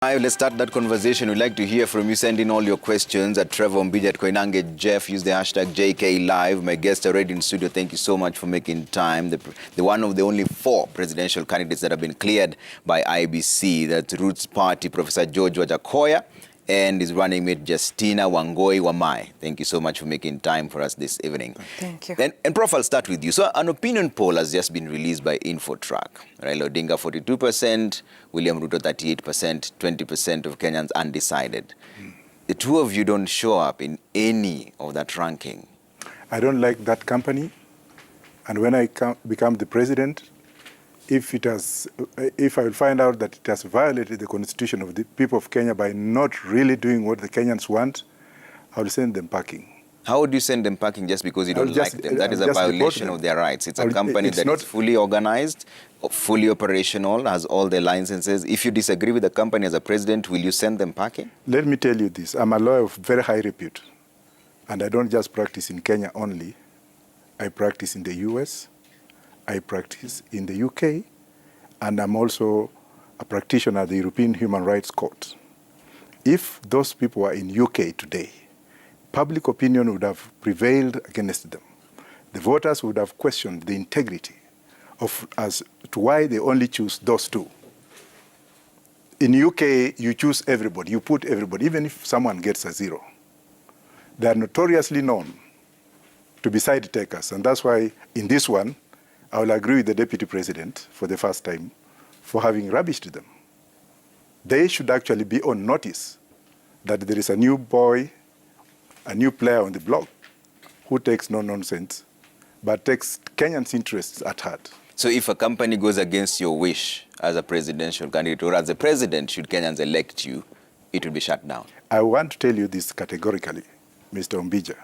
Let's start that conversation. We'd like to hear from you. Send in all your questions at Trevor Mbija, at Koinange, Jeff. Use the hashtag JKLive. My guests are already in studio. Thank you so much for making time. The one of the only 4 presidential candidates that have been cleared by IBC. That's Roots Party, Professor George Wajackoyah, and his running mate, Justina Wangui Wamae. Thank you so much for making time for us this evening. Thank you. And Prof, I'll start with you. So an opinion poll has just been released by InfoTrack. Raila Odinga 42%, William Ruto 38%, 20% of Kenyans undecided. The two of you don't show up in any of that ranking. I don't like that company. And when I become the president, if I will find out that it has violated the constitution of the people of Kenya by not really doing what the Kenyans want, I will send them packing. How would you send them packing just because you don't like them? That is a violation of their rights. It's a company that is fully organized, fully operational, has all their licenses. If you disagree with the company as a president, will you send them packing? Let me tell you this. I'm a lawyer of very high repute. And I don't just practice in Kenya only. I practice in the US. I practice in the UK, and I'm also a practitioner at the European Human Rights Court. If those people were in UK today, public opinion would have prevailed against them. The voters would have questioned the integrity as to why they only choose those two. In UK, you choose everybody, you put everybody, even if someone gets a 0. They are notoriously known to be side takers, and that's why in this one, I will agree with the Deputy President for the first time for having rubbished them. They should actually be on notice that there is a new boy, a new player on the block who takes no nonsense, but takes Kenyans' interests at heart. So if a company goes against your wish as a presidential candidate or as a president, should Kenyans elect you, it will be shut down? I want to tell you this categorically, Mr. Mbija.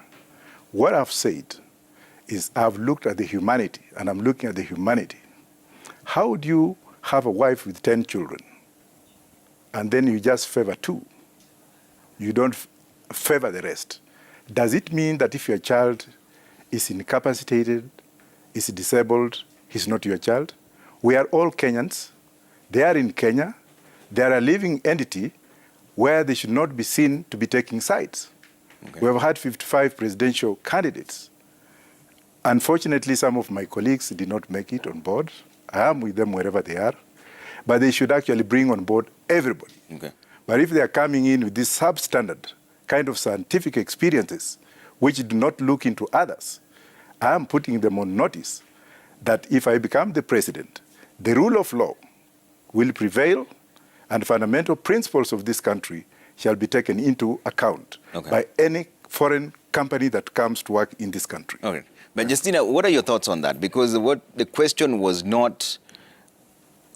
What I've said is I've looked at the humanity, and I'm looking at the humanity. How do you have a wife with 10 children, and then you just favor 2? You don't favor the rest. Does it mean that if your child is incapacitated, is disabled, he's not your child? We are all Kenyans. They are in Kenya. They are a living entity where they should not be seen to be taking sides. Okay. We have had 55 presidential candidates. Unfortunately, some of my colleagues did not make it on board. I am with them wherever they are. But they should actually bring on board everybody. Okay. But if they are coming in with this substandard kind of scientific experiences, which do not look into others, I am putting them on notice that if I become the president, the rule of law will prevail and fundamental principles of this country shall be taken into account by any foreign company that comes to work in this country. Okay. But Justina, what are your thoughts on that? Because what the question was not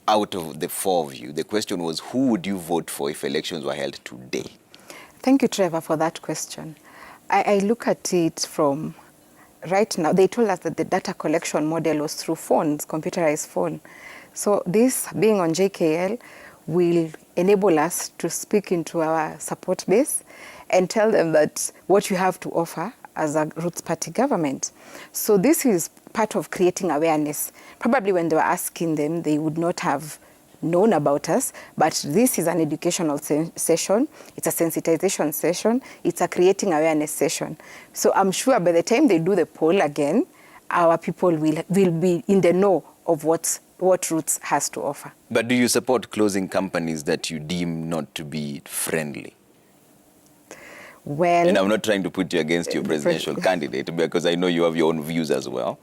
out of the 4 of you. The question was, who would you vote for if elections were held today? Thank you, Trevor, for that question. I look at it from right now. They told us that the data collection model was through phones, computerized phone. So this being on JKL will enable us to speak into our support base and tell them that what you have to offer as a Roots Party government. So this is part of creating awareness. Probably when they were asking them, they would not have known about us, but this is an educational session, it's a sensitization session, it's a creating awareness session. So I'm sure by the time they do the poll again, our people will be in the know of what Roots has to offer. But do you support closing companies that you deem not to be friendly? Well, and I'm not trying to put you against your presidential candidate, because I know you have your own views as well.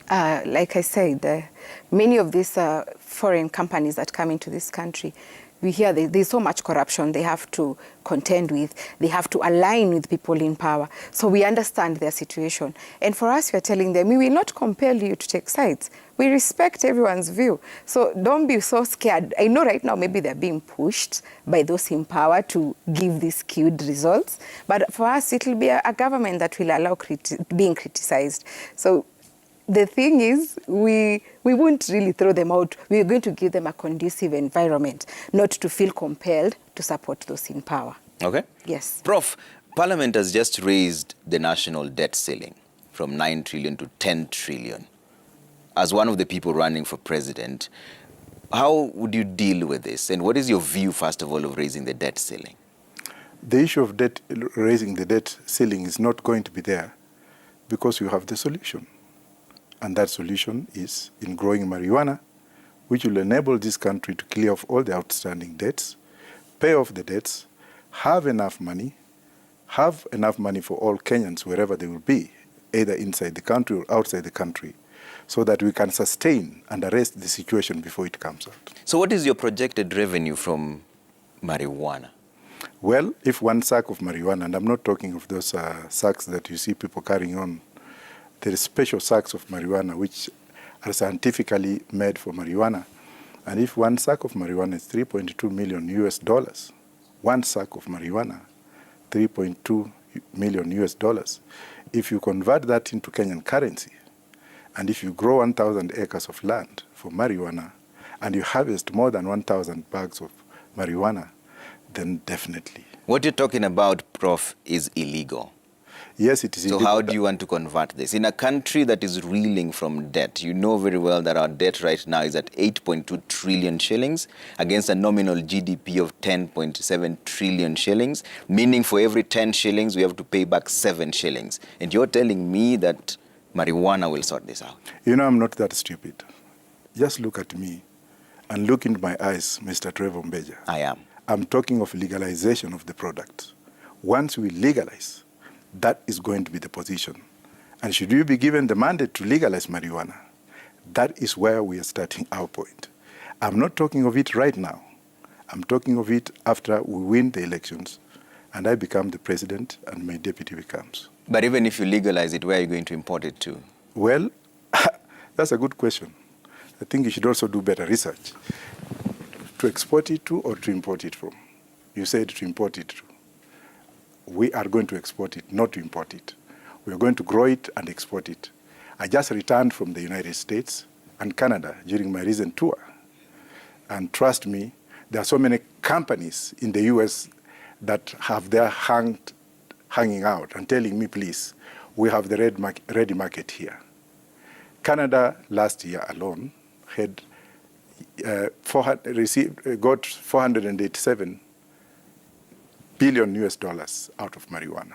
Like I said, many of these foreign companies that come into this country, we hear there's so much corruption they have to contend with. They have to align with people in power. So we understand their situation. And for us, we're telling them, we will not compel you to take sides. We respect everyone's view. So don't be so scared. I know right now maybe they're being pushed by those in power to give these skewed results. But for us, it will be a government that will allow being criticized. So the thing is, we won't really throw them out. We're going to give them a conducive environment, not to feel compelled to support those in power. Okay. Yes. Prof, Parliament has just raised the national debt ceiling from 9 trillion to 10 trillion. As one of the people running for president, How would you deal with this? And what is your view, first of all, of raising the debt ceiling? The issue of raising the debt ceiling is not going to be there because you have the solution. And that solution is in growing marijuana, which will enable this country to clear off all the outstanding debts, pay off the debts, have enough money for all Kenyans wherever they will be, either inside the country or outside the country, so that we can sustain and arrest the situation before it comes out. So what is your projected revenue from marijuana? Well, if one sack of marijuana, and I'm not talking of those sacks that you see people carrying on, there are special sacks of marijuana which are scientifically made for marijuana. And if one sack of marijuana is $3.2 million US, one sack of marijuana, $3.2 million US. If you convert that into Kenyan currency, and if you grow 1,000 acres of land for marijuana, and you harvest more than 1,000 bags of marijuana, then definitely. What you're talking about, Prof, is illegal. Yes, it is illegal. So how do you want to convert this? In a country that is reeling from debt, you know very well that our debt right now is at 8.2 trillion shillings against a nominal GDP of 10.7 trillion shillings, meaning for every 10 shillings, we have to pay back 7 shillings. And you're telling me that marijuana will sort this out? You know, I'm not that stupid. Just look at me and look into my eyes, Mr. Trevor Mbeja. I am. I'm talking of legalization of the product. Once we legalize, that is going to be the position. And should you be given the mandate to legalize marijuana, that is where we are starting our point. I'm not talking of it right now. I'm talking of it after we win the elections and I become the president and my deputy becomes. But even if you legalize it, where are you going to import it to? Well, that's a good question. I think you should also do better research. To export it to or to import it from? You said to import it to. We are going to export it, not to import it. We are going to grow it and export it. I just returned from the United States and Canada during my recent tour. And trust me, there are so many companies in the US that have their hanging out and telling me, please, we have the ready market here. Canada last year alone had got 487 billion US dollars out of marijuana.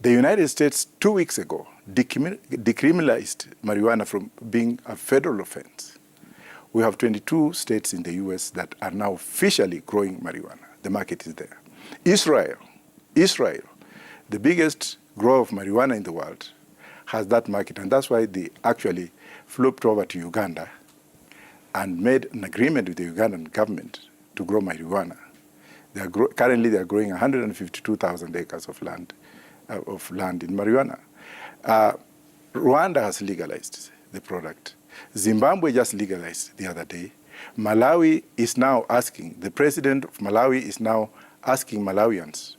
The United States 2 weeks ago decriminalized marijuana from being a federal offense. We have 22 states in the US that are now officially growing marijuana. The market is there. Israel, the biggest grower of marijuana in the world, has that market, and that's why they actually flew over to Uganda and made an agreement with the Ugandan government to grow marijuana. Currently, they are growing 152,000 acres of land in marijuana. Rwanda has legalized the product. Zimbabwe just legalized the other day. Malawi is now asking, the president of Malawi is now asking Malawians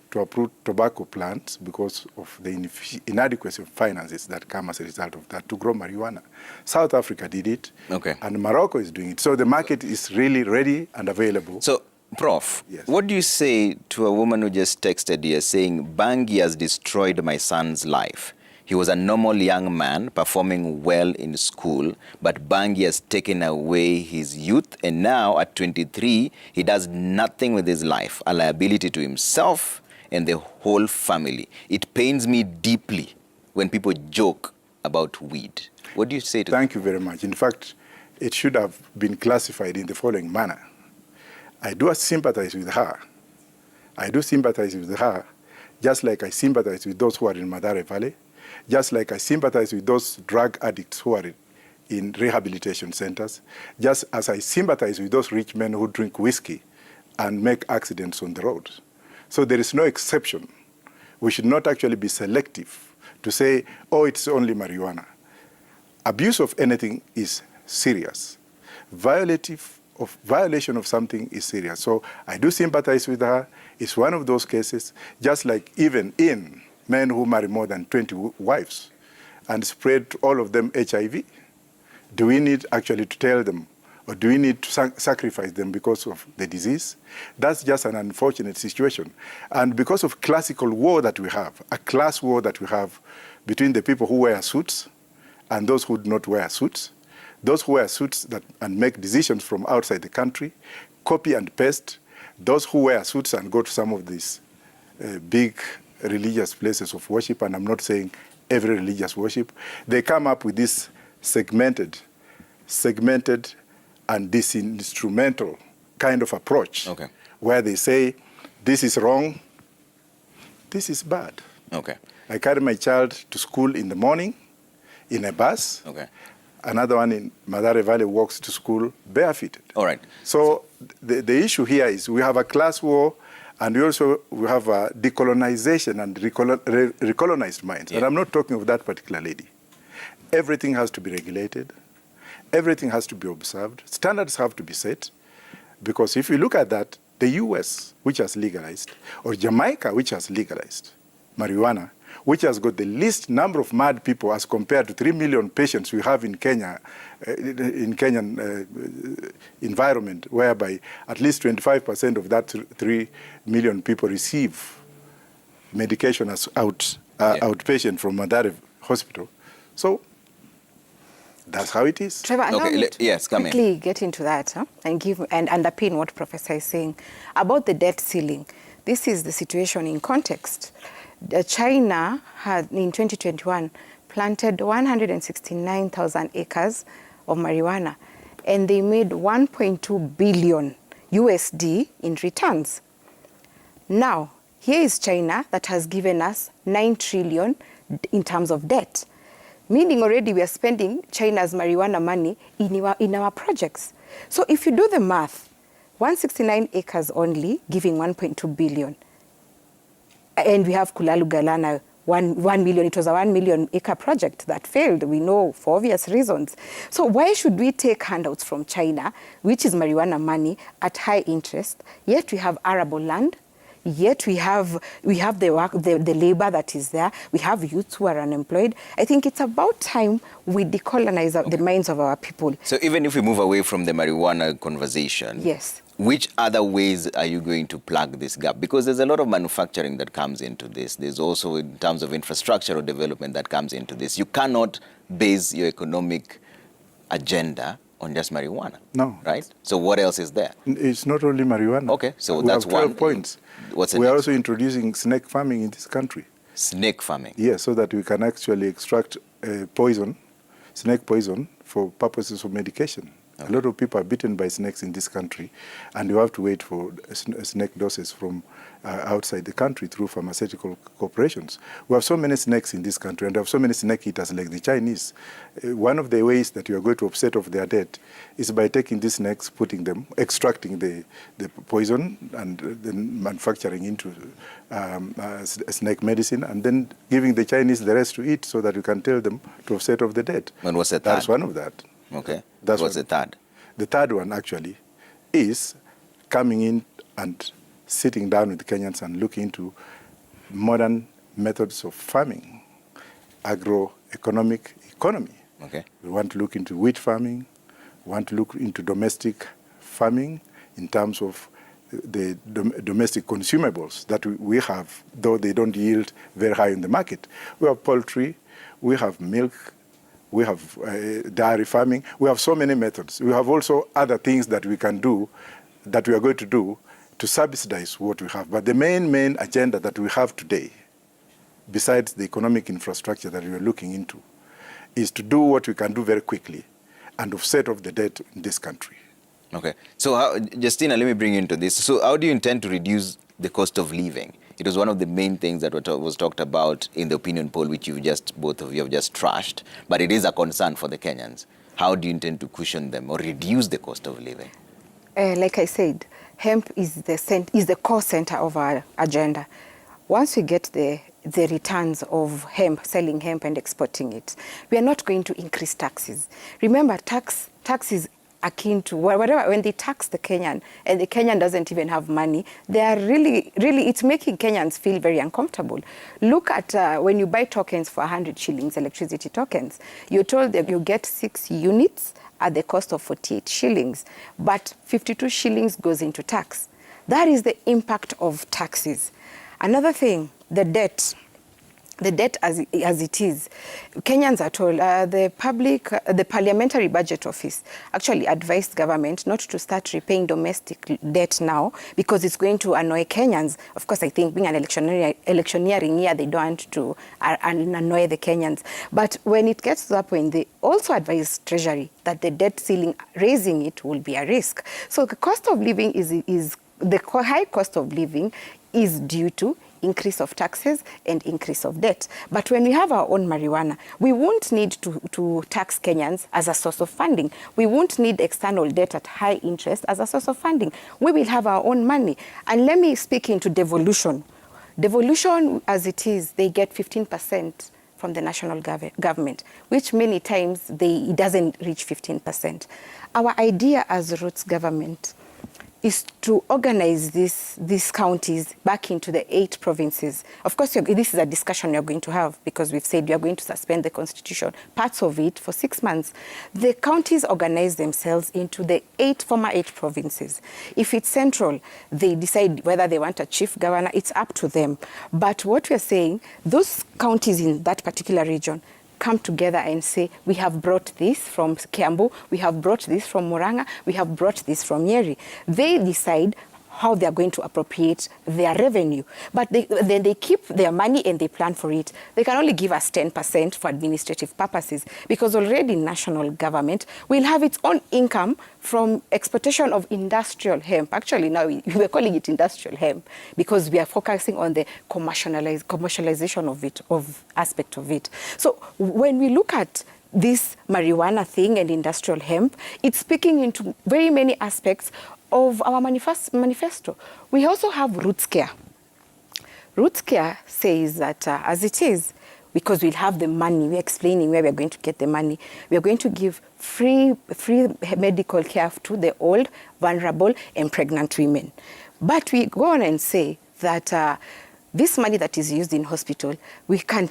to approve tobacco plants because of the inadequacy of finances that come as a result of that to grow marijuana. South Africa did it, and Morocco is doing it. So the market is really ready and available. So, Prof, yes. What do you say to a woman who just texted you saying, Bangi has destroyed my son's life? He was a normal young man performing well in school, but Bangi has taken away his youth, and now at 23, he does nothing with his life, a liability to himself and the whole family. It pains me deeply when people joke about weed. What do you say to that? Thank you very much. In fact, it should have been classified in the following manner. I do sympathize with her. I do sympathize with her, just like I sympathize with those who are in Mathare Valley, just like I sympathize with those drug addicts who are in rehabilitation centers, just as I sympathize with those rich men who drink whiskey and make accidents on the road. So there is no exception. We should not actually be selective to say, oh, it's only marijuana. Abuse of anything is serious. Violation of something is serious. So I do sympathize with her. It's one of those cases, just like even in men who marry more than 20 wives and spread to all of them HIV. Do we need actually to tell them, or do we need to sacrifice them because of the disease? That's just an unfortunate situation. And because of classical war that we have, a class war that we have between the people who wear suits and those who do not wear suits, those who wear suits and make decisions from outside the country, copy and paste. Those who wear suits and go to some of these big religious places of worship, and I'm not saying every religious worship, they come up with this segmented and this instrumental kind of approach, okay, where they say, this is wrong, this is bad. Okay. I carry my child to school in the morning in a bus. Okay. Another one in Mathare Valley walks to school barefooted. All right. So the issue here is we have a class war, and we have a decolonization and recolonized minds. Yeah. And I'm not talking of that particular lady. Everything has to be regulated. Everything has to be observed. Standards have to be set. Because if you look at that, the US, which has legalized, or Jamaica, which has legalized marijuana, which has got the least number of mad people as compared to 3 million patients we have in Kenya, in Kenyan environment, whereby at least 25% of that 3 million people receive medication as outpatient from Mathare Hospital. So that's how it is. Trevor, allow me to yes, come quickly in. get into that and underpin what Professor is saying about the debt ceiling. This is the situation in context. China had, in 2021, planted 169,000 acres of marijuana, and they made 1.2 billion USD in returns. Now, here is China that has given us 9 trillion in terms of debt. Meaning already we are spending China's marijuana money in our projects. So if you do the math, 169 acres only giving 1.2 billion. And we have Kulalu Galana, 1 million. It was a 1 million acre project that failed, we know, for obvious reasons. So why should we take handouts from China, which is marijuana money, at high interest, yet we have arable land, yet we have the labor that is there, we have youths who are unemployed. I think it's about time we decolonize the minds of our people. So even if we move away from the marijuana conversation, yes, which other ways are you going to plug this gap? Because there's a lot of manufacturing that comes into this. There's also, in terms of infrastructure or development, that comes into this. You cannot base your economic agenda on just marijuana. No. Right? So what else is there? It's not only marijuana. Okay, so we that's have 12 one. points. What's the We are next? also introducing snake farming in this country. Snake farming? Yes, so that we can actually extract poison, snake poison, for purposes of medication. Okay. A lot of people are bitten by snakes in this country, and you have to wait for snake doses from outside the country through pharmaceutical corporations. We have so many snakes in this country, and we have so many snake eaters like the Chinese. One of the ways that you are going to offset of their debt is by taking these snakes, putting them, extracting the poison, and then manufacturing into snake medicine, and then giving the Chinese the rest to eat so that you can tell them to offset of the debt. And what's the third? That's one of that. Okay. That's what's the third? The third one, actually, is coming in and sitting down with Kenyans and looking into modern methods of farming, agro-economic economy. Okay. We want to look into wheat farming. We want to look into domestic farming in terms of the domestic consumables that we have, though they don't yield very high in the market. We have poultry, we have milk, we have dairy farming. We have so many methods. We have also other things that we can do, that we are going to do to subsidize what we have. But the main agenda that we have today, besides the economic infrastructure that we are looking into, is to do what we can do very quickly and offset of the debt in this country. Okay. So, Justina, let me bring you into this. So how do you intend to reduce the cost of living? It was one of the main things that was talked about in the opinion poll, which both of you have just trashed, but it is a concern for the Kenyans. How do you intend to cushion them or reduce the cost of living? Like I said, hemp is the core center of our agenda. Once we get the returns of hemp, selling hemp and exporting it, we are not going to increase taxes. Remember, tax is akin to whatever, when they tax the Kenyan and the Kenyan doesn't even have money, they are really, it's making Kenyans feel very uncomfortable. Look at when you buy tokens for 100 shillings, electricity tokens, you're told that you get 6 units at the cost of 48 shillings, but 52 shillings goes into tax. That is the impact of taxes. Another thing, the debt. the debt as it is. Kenyans are told, the Parliamentary Budget Office actually advised government not to start repaying domestic debt now because it's going to annoy Kenyans. Of course, I think being an electioneering year, they don't want to annoy the Kenyans. But when it gets to that point, they also advise Treasury that the debt ceiling, raising it will be a risk. So the cost of living the high cost of living is due to increase of taxes and increase of debt. But when we have our own marijuana, we won't need to tax Kenyans as a source of funding. We won't need external debt at high interest as a source of funding. We will have our own money. And let me speak into devolution. Devolution, as it is, they get 15% from the national government, which many times it doesn't reach 15%. Our idea as Roots government is to organize these counties back into the 8 provinces. Of course, this is a discussion you're going to have because we've said you're going to suspend the constitution, parts of it, for 6 months. The counties organize themselves into the former 8 provinces. If it's central, they decide whether they want a chief governor. It's up to them. But what we're saying, those counties in that particular region come together and say, we have brought this from Kiambu, we have brought this from Murang'a, we have brought this from Nyeri. They decide how they are going to appropriate their revenue. But then they keep their money and they plan for it. They can only give us 10% for administrative purposes because already national government will have its own income from exportation of industrial hemp. Actually, now we're calling it industrial hemp because we are focusing on the commercialization of it, of aspect of it. So when we look at this marijuana thing and industrial hemp, it's speaking into very many aspects of our manifesto. We also have Roots Care. Roots Care says that as it is, because we'll have the money, we're explaining where we're going to get the money, we're going to give free medical care to the old, vulnerable, and pregnant women. But we go on and say that this money that is used in hospital, we can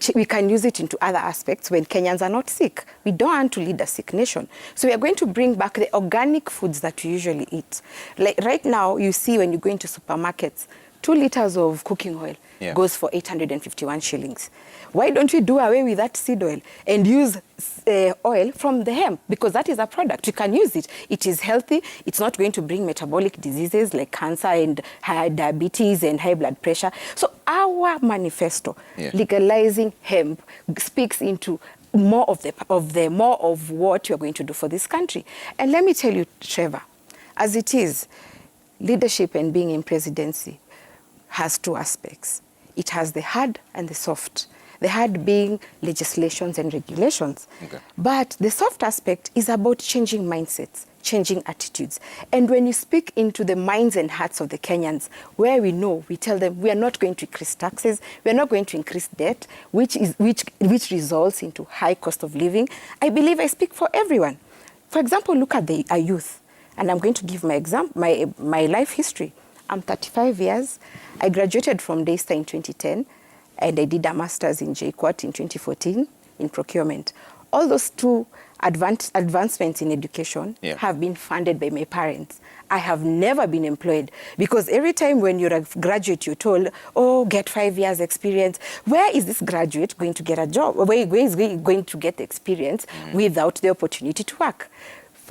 use it into other aspects when Kenyans are not sick. We don't want to lead a sick nation. So we are going to bring back the organic foods that we usually eat. Like right now, you see when you go into supermarkets, 2 liters of cooking oil goes for 851 shillings. Why don't we do away with that seed oil and use oil from the hemp? Because that is a product. You can use it. It is healthy. It's not going to bring metabolic diseases like cancer and diabetes and high blood pressure. So our manifesto, legalizing hemp, speaks into more of what you're going to do for this country. And let me tell you, Trevor, as it is, leadership and being in presidency has 2 aspects. It has the hard and the soft. The hard being legislations and regulations. Okay. But the soft aspect is about changing mindsets, changing attitudes. And when you speak into the minds and hearts of the Kenyans, where we know, we tell them we are not going to increase taxes, we are not going to increase debt, which results into high cost of living. I believe I speak for everyone. For example, look at our youth. And I'm going to give my life history. I'm 35 years. I graduated from Daystar in 2010. And I did a master's in JKLive in 2014 in procurement. All those 2 advancements in education have been funded by my parents. I have never been employed because every time when you're a graduate, you're told, oh, get 5 years experience. Where is this graduate going to get a job? Where is he going to get the experience without the opportunity to work?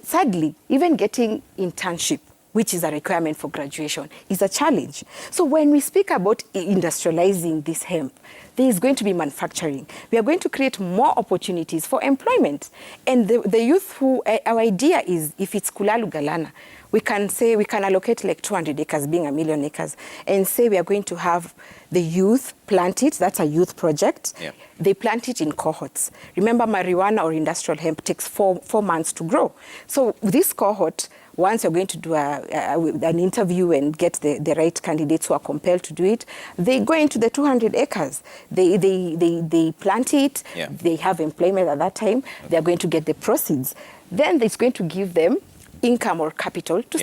Sadly, even getting internship, which is a requirement for graduation, is a challenge. So when we speak about industrializing this hemp, there is going to be manufacturing. We are going to create more opportunities for employment. And the youth our idea is, if it's Kulalu Galana, we can allocate like 200 acres, being 1 million acres, and say we are going to have the youth plant it. That's a youth project. Yeah. They plant it in cohorts. Remember, marijuana or industrial hemp takes 4 months to grow. So this cohort, once you're going to do an interview and get the right candidates who are compelled to do it, they go into the 200 acres. They plant it. Yeah. They have employment at that time. Okay. They're going to get the proceeds. Then it's going to give them income or capital to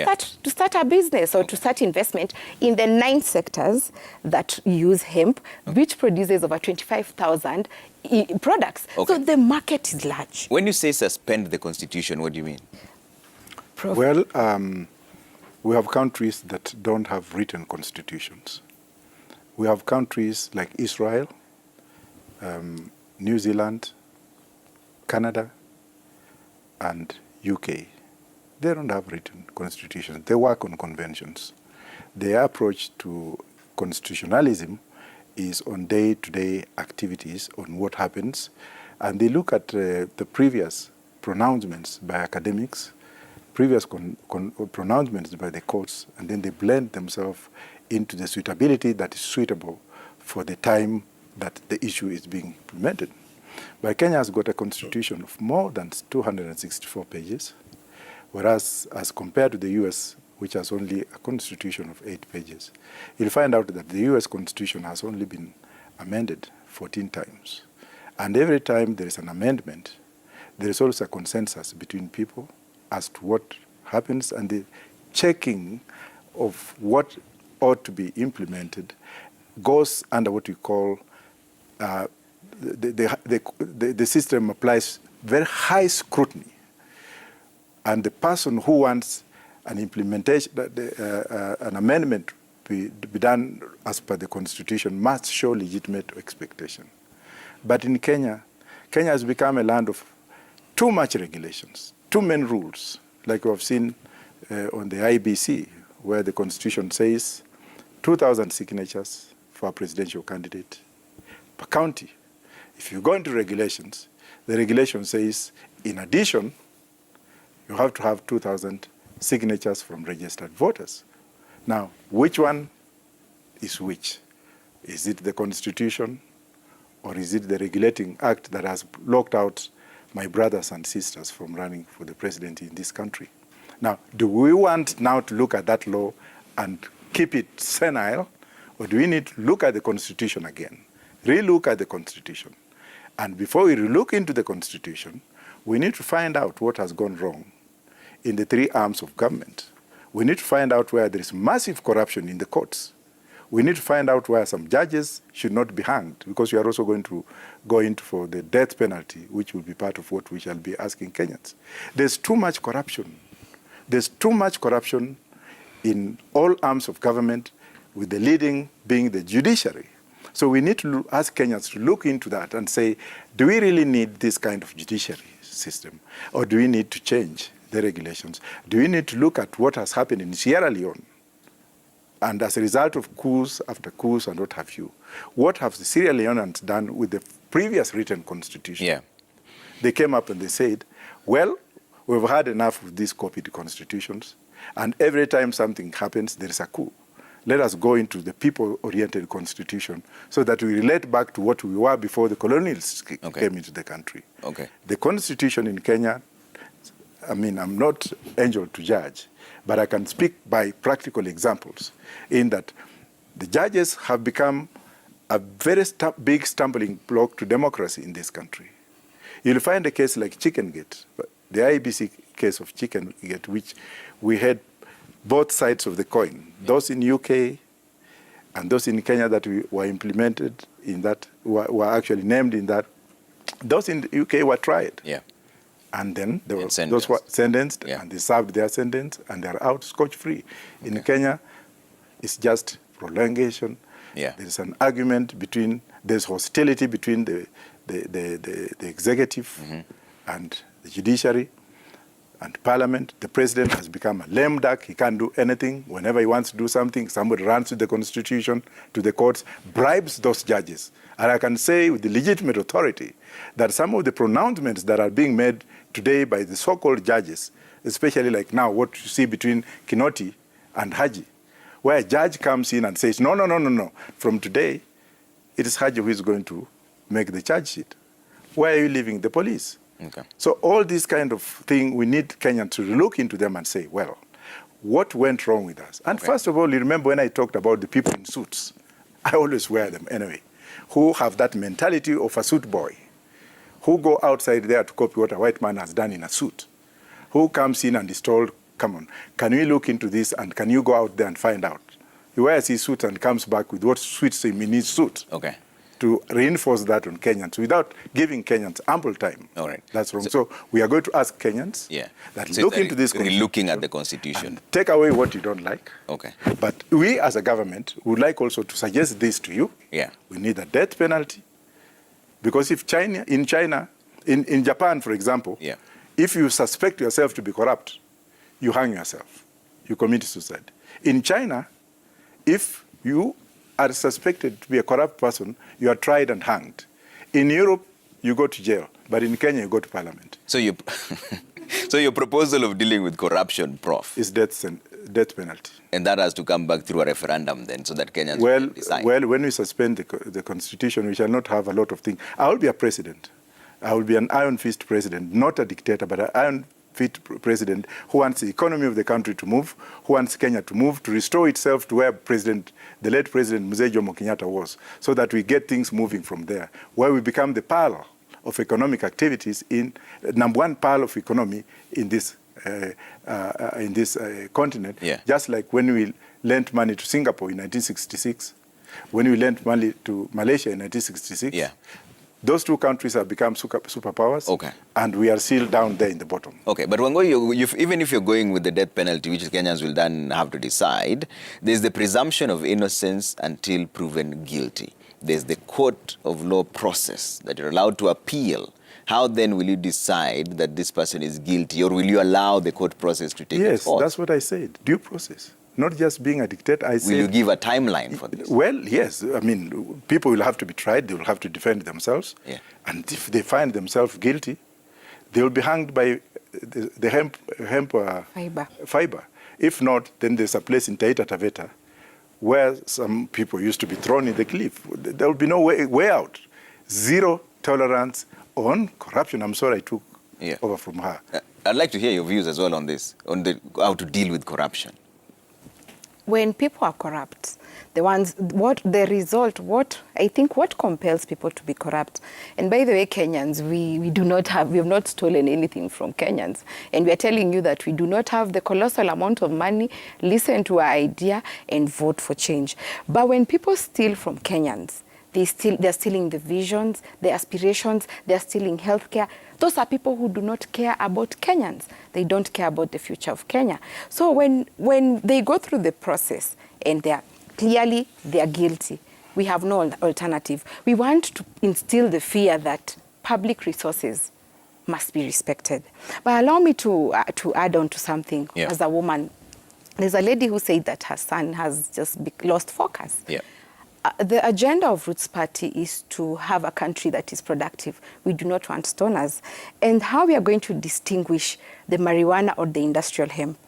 start a business or to start investment in the 9 sectors that use hemp, which produces over 25,000 products. Okay. So the market is large. When you say suspend the constitution, what do you mean? Well, we have countries that don't have written constitutions. We have countries like Israel, New Zealand, Canada, and UK. They don't have written constitutions. They work on conventions. Their approach to constitutionalism is on day-to-day activities, on what happens, and they look at the previous pronouncements by academics, previous pronouncements by the courts, and then they blend themselves into the suitability that is suitable for the time that the issue is being implemented. But Kenya has got a constitution of more than 264 pages, whereas as compared to the US, which has only a constitution of 8 pages, you'll find out that the US constitution has only been amended 14 times. And every time there is an amendment, there is also a consensus between people as to what happens, and the checking of what ought to be implemented goes under what we call the system applies very high scrutiny, and the person who wants an implementation, an amendment be done as per the constitution must show legitimate expectation. But in Kenya, Kenya has become a land of too much regulations, too many rules, like we have seen on the IBC, where the constitution says 2,000 signatures for a presidential candidate per county. If you go into regulations, the regulation says, in addition, you have to have 2,000 signatures from registered voters. Now, which one is which? Is it the Constitution, or is it the regulating act that has locked out my brothers and sisters from running for the presidency in this country? Now, do we want now to look at that law and keep it senile, or do we need to look at the Constitution again, relook at the Constitution? And before we look into the Constitution, we need to find out what has gone wrong in the 3 arms of government. We need to find out where there is massive corruption in the courts. We need to find out where some judges should not be hanged, because we are also going to go into for the death penalty, which will be part of what we shall be asking Kenyans. There's too much corruption. There's too much corruption in all arms of government, with the leading being the judiciary. So we need to ask Kenyans to look into that and say, do we really need this kind of judiciary system? Or do we need to change the regulations? Do we need to look at what has happened in Sierra Leone? And as a result of coups after coups and what have you, what have the Sierra Leoneans done with the previous written constitution? Yeah. They came up and they said, well, we've had enough of these copied constitutions, and every time something happens, there is a coup. Let us go into the people-oriented constitution so that we relate back to what we were before the colonials came into the country. Okay. The constitution in Kenya, I mean, I'm not angel to judge, but I can speak by practical examples in that the judges have become a very big stumbling block to democracy in this country. You'll find a case like Chickengate, the IBC case of Chickengate, which we had both sides of the coin, those in UK and those in Kenya that were implemented in that, were actually named in that. Those in the UK were tried. Yeah. And then those were sentenced, and they served their sentence, and they're out scotch-free. In Kenya, it's just prolongation. Yeah. There's an argument there's hostility between the executive and the judiciary and parliament. The president has become a lame duck. He can't do anything. Whenever he wants to do something, somebody runs to the constitution, to the courts, bribes those judges. And I can say with the legitimate authority that some of the pronouncements that are being made today by the so-called judges, especially like now what you see between Kinoti and Haji, where a judge comes in and says, no. From today, it is Haji who is going to make the charge sheet. Where are you leaving the police? Okay. So all these kind of thing, we need Kenyans to look into them and say, well, what went wrong with us? And first of all, you remember when I talked about the people in suits, I always wear them anyway, who have that mentality of a suit boy, who go outside there to copy what a white man has done in a suit, who comes in and is told, come on, can we look into this, and can you go out there and find out? He wears his suit and comes back with what suits him in his suit. Okay. To reinforce that on Kenyans without giving Kenyans ample time. All right. That's wrong. So we are going to ask Kenyans that look into this constitution. Looking at the constitution. Take away what you don't like. Okay. But we as a government would like also to suggest this to you. Yeah. We need a death penalty. Because if in Japan, for example, Yeah. if you suspect yourself to be corrupt, you hang yourself. You commit suicide. In China, if you are suspected to be a corrupt person, you are tried and hanged. In Europe, you go to jail. But in Kenya, you go to parliament. So you, so your proposal of dealing with corruption, Prof, Is death penalty. and that has to come back through a referendum then, so that Kenyans Well, will decide. well, when we suspend the constitution, we shall not have a lot of things. I will be a president. I will be an iron fist president, not a dictator, but an iron fist president who wants the economy of the country to move, who wants Kenya to move, to restore itself to where the late President Mzee Jomo Kenyatta was, so that we get things moving from there, where we become the pearl of economic activities number one pearl of economy in this continent. Yeah. Just like when we lent money to Singapore in 1966, when we lent money to Malaysia in 1966. Yeah. Those two countries have become superpowers, Okay. and we are still down there in the bottom. Okay, but Wangui, even if you're going with the death penalty, which Kenyans will then have to decide, there's the presumption of innocence until proven guilty. There's the court of law process that you're allowed to appeal. How then will you decide that this person is guilty, or will you allow the court process to take its course? Yes, that's what I said, due process. Not just being a dictator. Will you give a timeline for this? Well, yes. I mean, people will have to be tried. They will have to defend themselves. Yeah. And if they find themselves guilty, they will be hanged by the hemp fiber. If not, then there's a place in Taita Taveta where some people used to be thrown in the cliff. There will be no way out. Zero tolerance on corruption. I'm sorry I took over from her. I'd like to hear your views as well on this, on how to deal with corruption. When people are corrupt, I think what compels people to be corrupt, and by the way, Kenyans, we have not stolen anything from Kenyans, and we are telling you that we do not have the colossal amount of money, listen to our idea, and vote for change. But when people steal from Kenyans, they're stealing the visions, the aspirations, they're stealing healthcare. Those are people who do not care about Kenyans. They don't care about the future of Kenya. So when they go through the process and they're guilty, we have no alternative. We want to instill the fear that public resources must be respected. But allow me to add on to something. As a woman. There's a lady who said that her son has just lost focus. Yeah. The agenda of Roots Party is to have a country that is productive. We do not want stoners. And how we are going to distinguish the marijuana or the industrial hemp?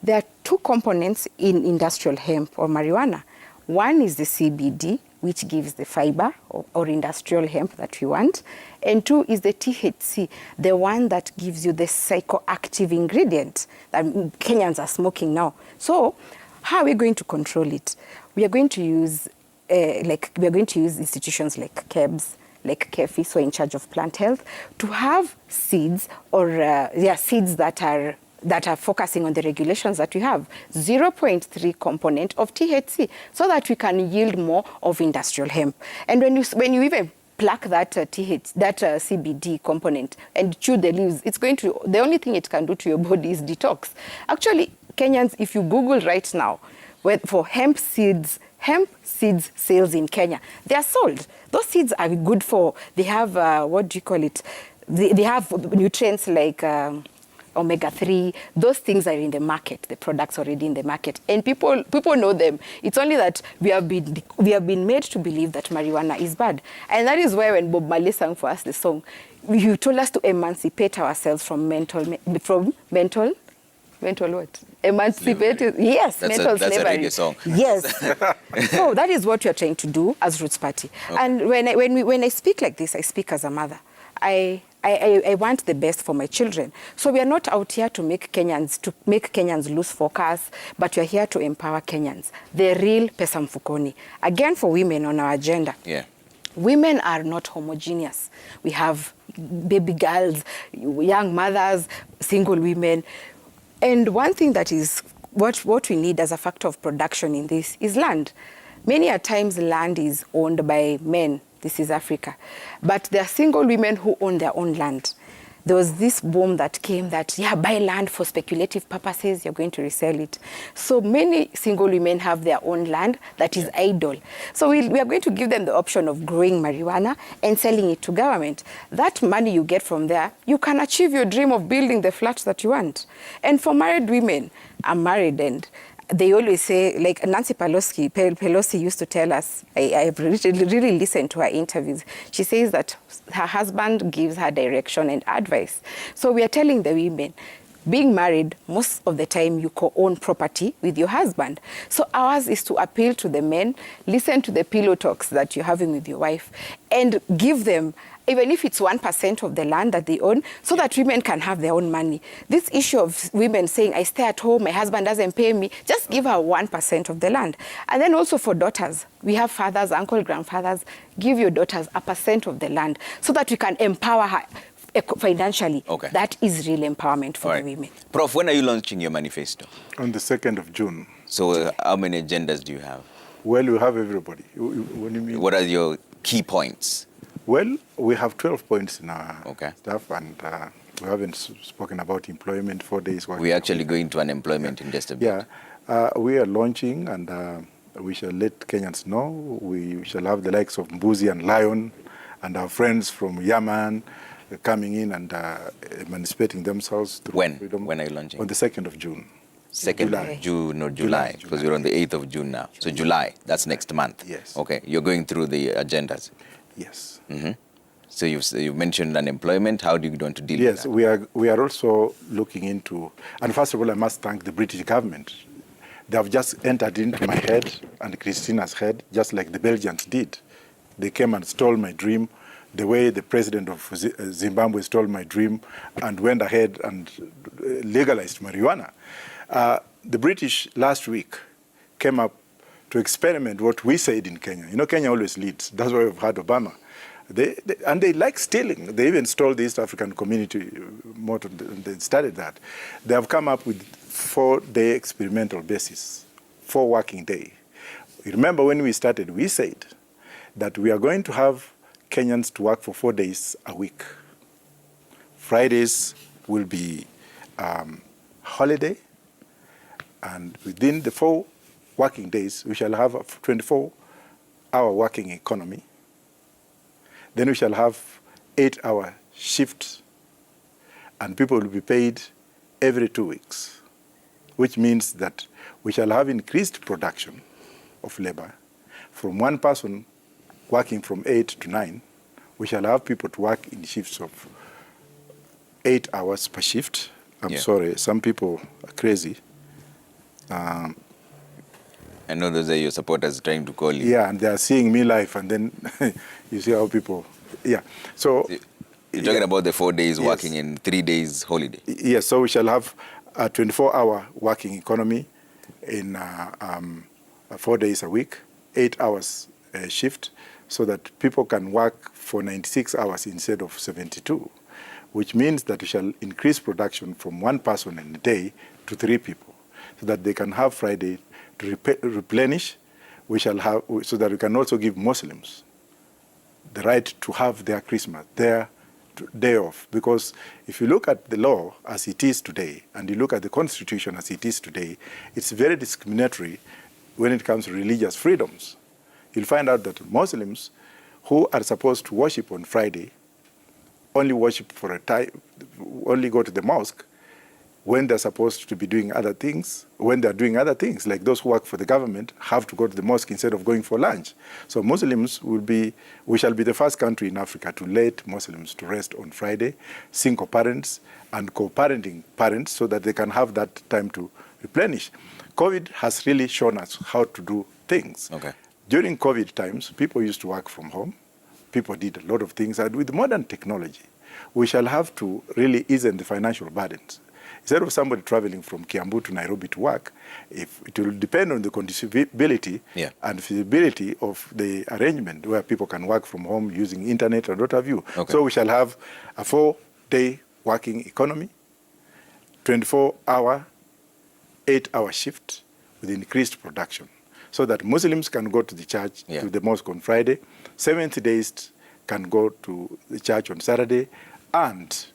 There are two components in industrial hemp or marijuana. One is the CBD, which gives the fiber or industrial hemp that we want. And two is the THC, the one that gives you the psychoactive ingredient that Kenyans are smoking now. So how are we going to control it? We are going to use institutions like KEBS, like KEFI, so in charge of plant health, to have seeds or seeds that are focusing on the regulations that we have, 0.3 component of THC, so that we can yield more of industrial hemp. And when you even pluck that CBD component and chew the leaves, the only thing it can do to your body is detox. Actually, Kenyans, if you Google right now, for hemp seeds sales in Kenya, they are sold. Those seeds are good they have, they have nutrients like omega-3. Those things are in the market, the products already in the market. And people know them. It's only that we have been made to believe that marijuana is bad. And that is why when Bob Marley sang for us the song, you told us to emancipate ourselves from mental what? Emancipated. Yes, mental slavery. That's a reggae song. Yes. So that is what we are trying to do as Roots Party. Okay. And when I speak like this, I speak as a mother. I want the best for my children. So we are not out here to make Kenyans lose focus, but we are here to empower Kenyans. The real pesa mfukoni. Again, for women on our agenda. Yeah. Women are not homogeneous. We have baby girls, young mothers, single women. And one thing that is what we need as a factor of production in this is land. Many a times land is owned by men. This is Africa. But there are single women who own their own land. there was this boom that came that, yeah, buy land for speculative purposes, you're going to resell it. So many single women have their own land that is idle. So we are going to give them the option of growing marijuana and selling it to government. That money you get from there, you can achieve your dream of building the flat that you want. And for married women, I'm married, and they always say, like Nancy Pelosi used to tell us, I've really listened to her interviews. She says that her husband gives her direction and advice. So we are telling the women, being married, most of the time you co-own property with your husband. So ours is to appeal to the men, listen to the pillow talks that you're having with your wife, and give them, even if it's 1% of the land that they own, so that women can have their own money. This issue of women saying, I stay at home, my husband doesn't pay me, just give her 1% of the land. And then also for daughters, we have fathers, uncle, grandfathers, give your daughters 1% of the land so that we can empower her financially. Okay. That is real empowerment for the women. Prof, when are you launching your manifesto? On the 2nd of June. So how many agendas do you have? Well, we have everybody. What do you mean? What are your key points? Well, we have 12 points in our Okay. stuff, and we haven't spoken about employment, 4 days working. We're actually going to unemployment in just a bit. Yeah, we are launching, and we shall let Kenyans know. We shall have the likes of Mbuzi and Lion and our friends from Yaman coming in and emancipating themselves through When? freedom. When are you launching? On the 2nd of June. 2nd of June or July, because we're on the 8th of June now. So July, that's next month. Yes. Okay, you're going through the agendas. Yes. Mm-hmm. So you've mentioned unemployment. How do you want to deal Yes, with that? we are also looking into, and first of all, I must thank the British government. They have just entered into my head and Christina's head, just like the Belgians did. They came and stole my dream, the way the president of Zimbabwe stole my dream and went ahead and legalized marijuana. The British last week came up to experiment what we said in Kenya. You know, Kenya always leads. That's why we've had Obama. And they like stealing. They even stole the East African community motto, and they started that. They have come up with 4-day experimental basis, 4 working day. You remember when we started, we said that we are going to have Kenyans to work for 4 days a week. Fridays will be holiday, and within the 4 working days, we shall have a 24-hour working economy. Then we shall have 8-hour shifts, and people will be paid every 2 weeks, which means that we shall have increased production of labor. From one person working from 8 to 9, we shall have people to work in shifts of 8 hours per shift. I'm sorry, some people are crazy. I know those are your supporters trying to call you. Yeah, and they are seeing me live, and then you see how people, So you're talking about the 4 days working and 3 days holiday. Yes, so we shall have a 24-hour working economy in 4 days a week, 8 hours shift, so that people can work for 96 hours instead of 72, which means that we shall increase production from 1 person in a day to 3 people, so that they can have Friday to replenish. We shall have, so that we can also give Muslims the right to have their Christmas, their day off. Because if you look at the law as it is today, and you look at the Constitution as it is today, it's very discriminatory when it comes to religious freedoms. You'll find out that Muslims who are supposed to worship on Friday only worship for a time, only go to the mosque when they're supposed to be doing other things. When they're doing other things, like those who work for the government have to go to the mosque instead of going for lunch. So Muslims we shall be the first country in Africa to let Muslims to rest on Friday, single parents and co-parenting parents, so that they can have that time to replenish. COVID has really shown us how to do things. Okay. During COVID times, people used to work from home. People did a lot of things. And with modern technology, we shall have to really ease the financial burdens. Instead of somebody traveling from Kiambu to Nairobi to work, if it will depend on the conducibility and feasibility of the arrangement where people can work from home using internet or what have you. Okay. So we shall have a 4-day working economy, 24-hour, 8-hour shift with increased production, so that Muslims can go to the church, to the mosque on Friday, Seventh-day can go to the church on Saturday, and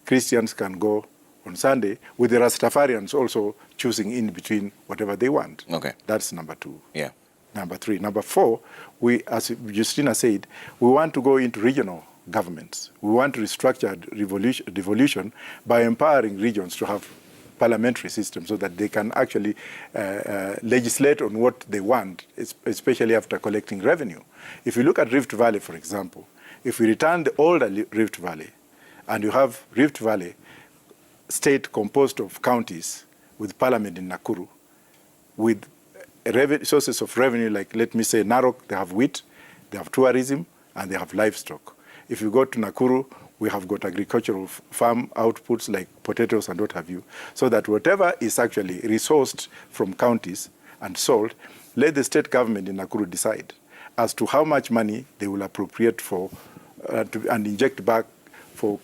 Christians can go on Sunday, with the Rastafarians also choosing in between whatever they want. Okay. That's number 2. Yeah. Number 3. Number 4, we, as Justina said, we want to go into regional governments. We want to restructure devolution by empowering regions to have parliamentary systems so that they can actually legislate on what they want, especially after collecting revenue. If you look at Rift Valley, for example, if we return the older Rift Valley, and you have Rift Valley state composed of counties with parliament in Nakuru, with sources of revenue like, let me say, Narok, they have wheat, they have tourism, and they have livestock. If you go to Nakuru, we have got agricultural farm outputs like potatoes and what have you, so that whatever is actually resourced from counties and sold, let the state government in Nakuru decide as to how much money they will appropriate for and inject back for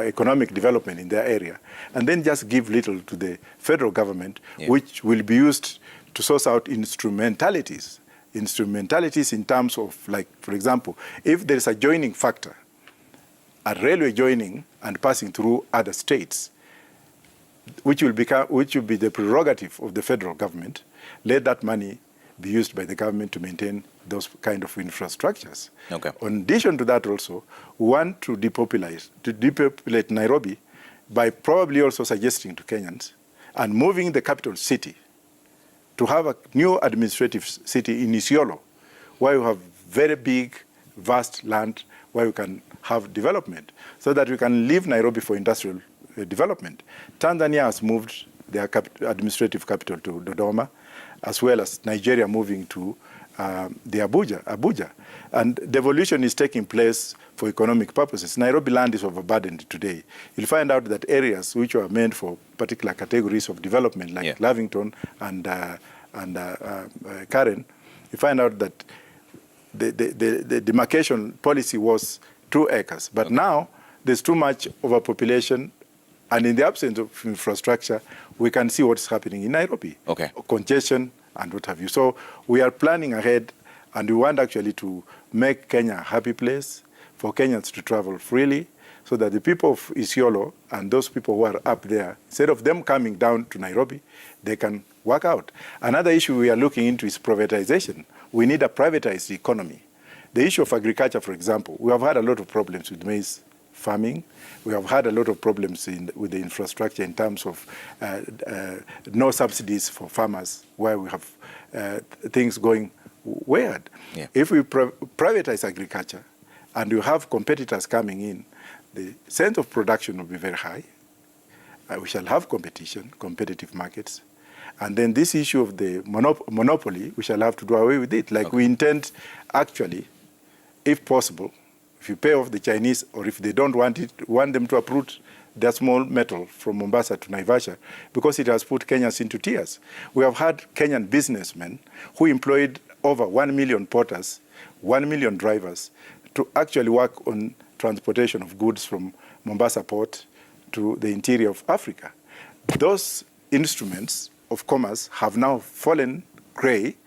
economic development in their area, and then just give little to the federal government, which will be used to source out instrumentalities. Instrumentalities in terms of, like, for example, if there is a joining factor, a railway joining and passing through other states, which will be the prerogative of the federal government, let that money be used by the government to maintain those kind of infrastructures. Okay. In addition to that also, we want to depopulate Nairobi by probably also suggesting to Kenyans and moving the capital city to have a new administrative city in Isiolo, where you have very big, vast land where you can have development, so that we can leave Nairobi for industrial development. Tanzania has moved their administrative capital to Dodoma, as well as Nigeria moving to the Abuja. And devolution is taking place for economic purposes. Nairobi land is overburdened today. You'll find out that areas which were meant for particular categories of development, like Lavington and Karen, you find out that the demarcation policy was 2 acres. But now there's too much overpopulation, and in the absence of infrastructure, we can see what's happening in Nairobi. Okay. Congestion and what have you. So we are planning ahead, and we want actually to make Kenya a happy place for Kenyans to travel freely, so that the people of Isiolo and those people who are up there, instead of them coming down to Nairobi, they can work out. Another issue we are looking into is privatization. We need a privatized economy. The issue of agriculture, for example, we have had a lot of problems with maize farming. We have had a lot of problems with the infrastructure in terms of no subsidies for farmers, where we have things going weird. Yeah. If we privatize agriculture and you have competitors coming in, the sense of production will be very high. We shall have competitive markets. And then this issue of the monopoly, we shall have to do away with it. Like we intend, actually, if possible, if you pay off the Chinese, or if they don't want them to uproot their small metal from Mombasa to Naivasha, because it has put Kenyans into tears. We have had Kenyan businessmen who employed over 1 million porters, 1 million drivers, to actually work on transportation of goods from Mombasa port to the interior of Africa. Those instruments of commerce have now fallen grey,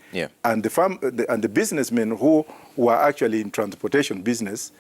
and the businessmen who were actually in transportation business,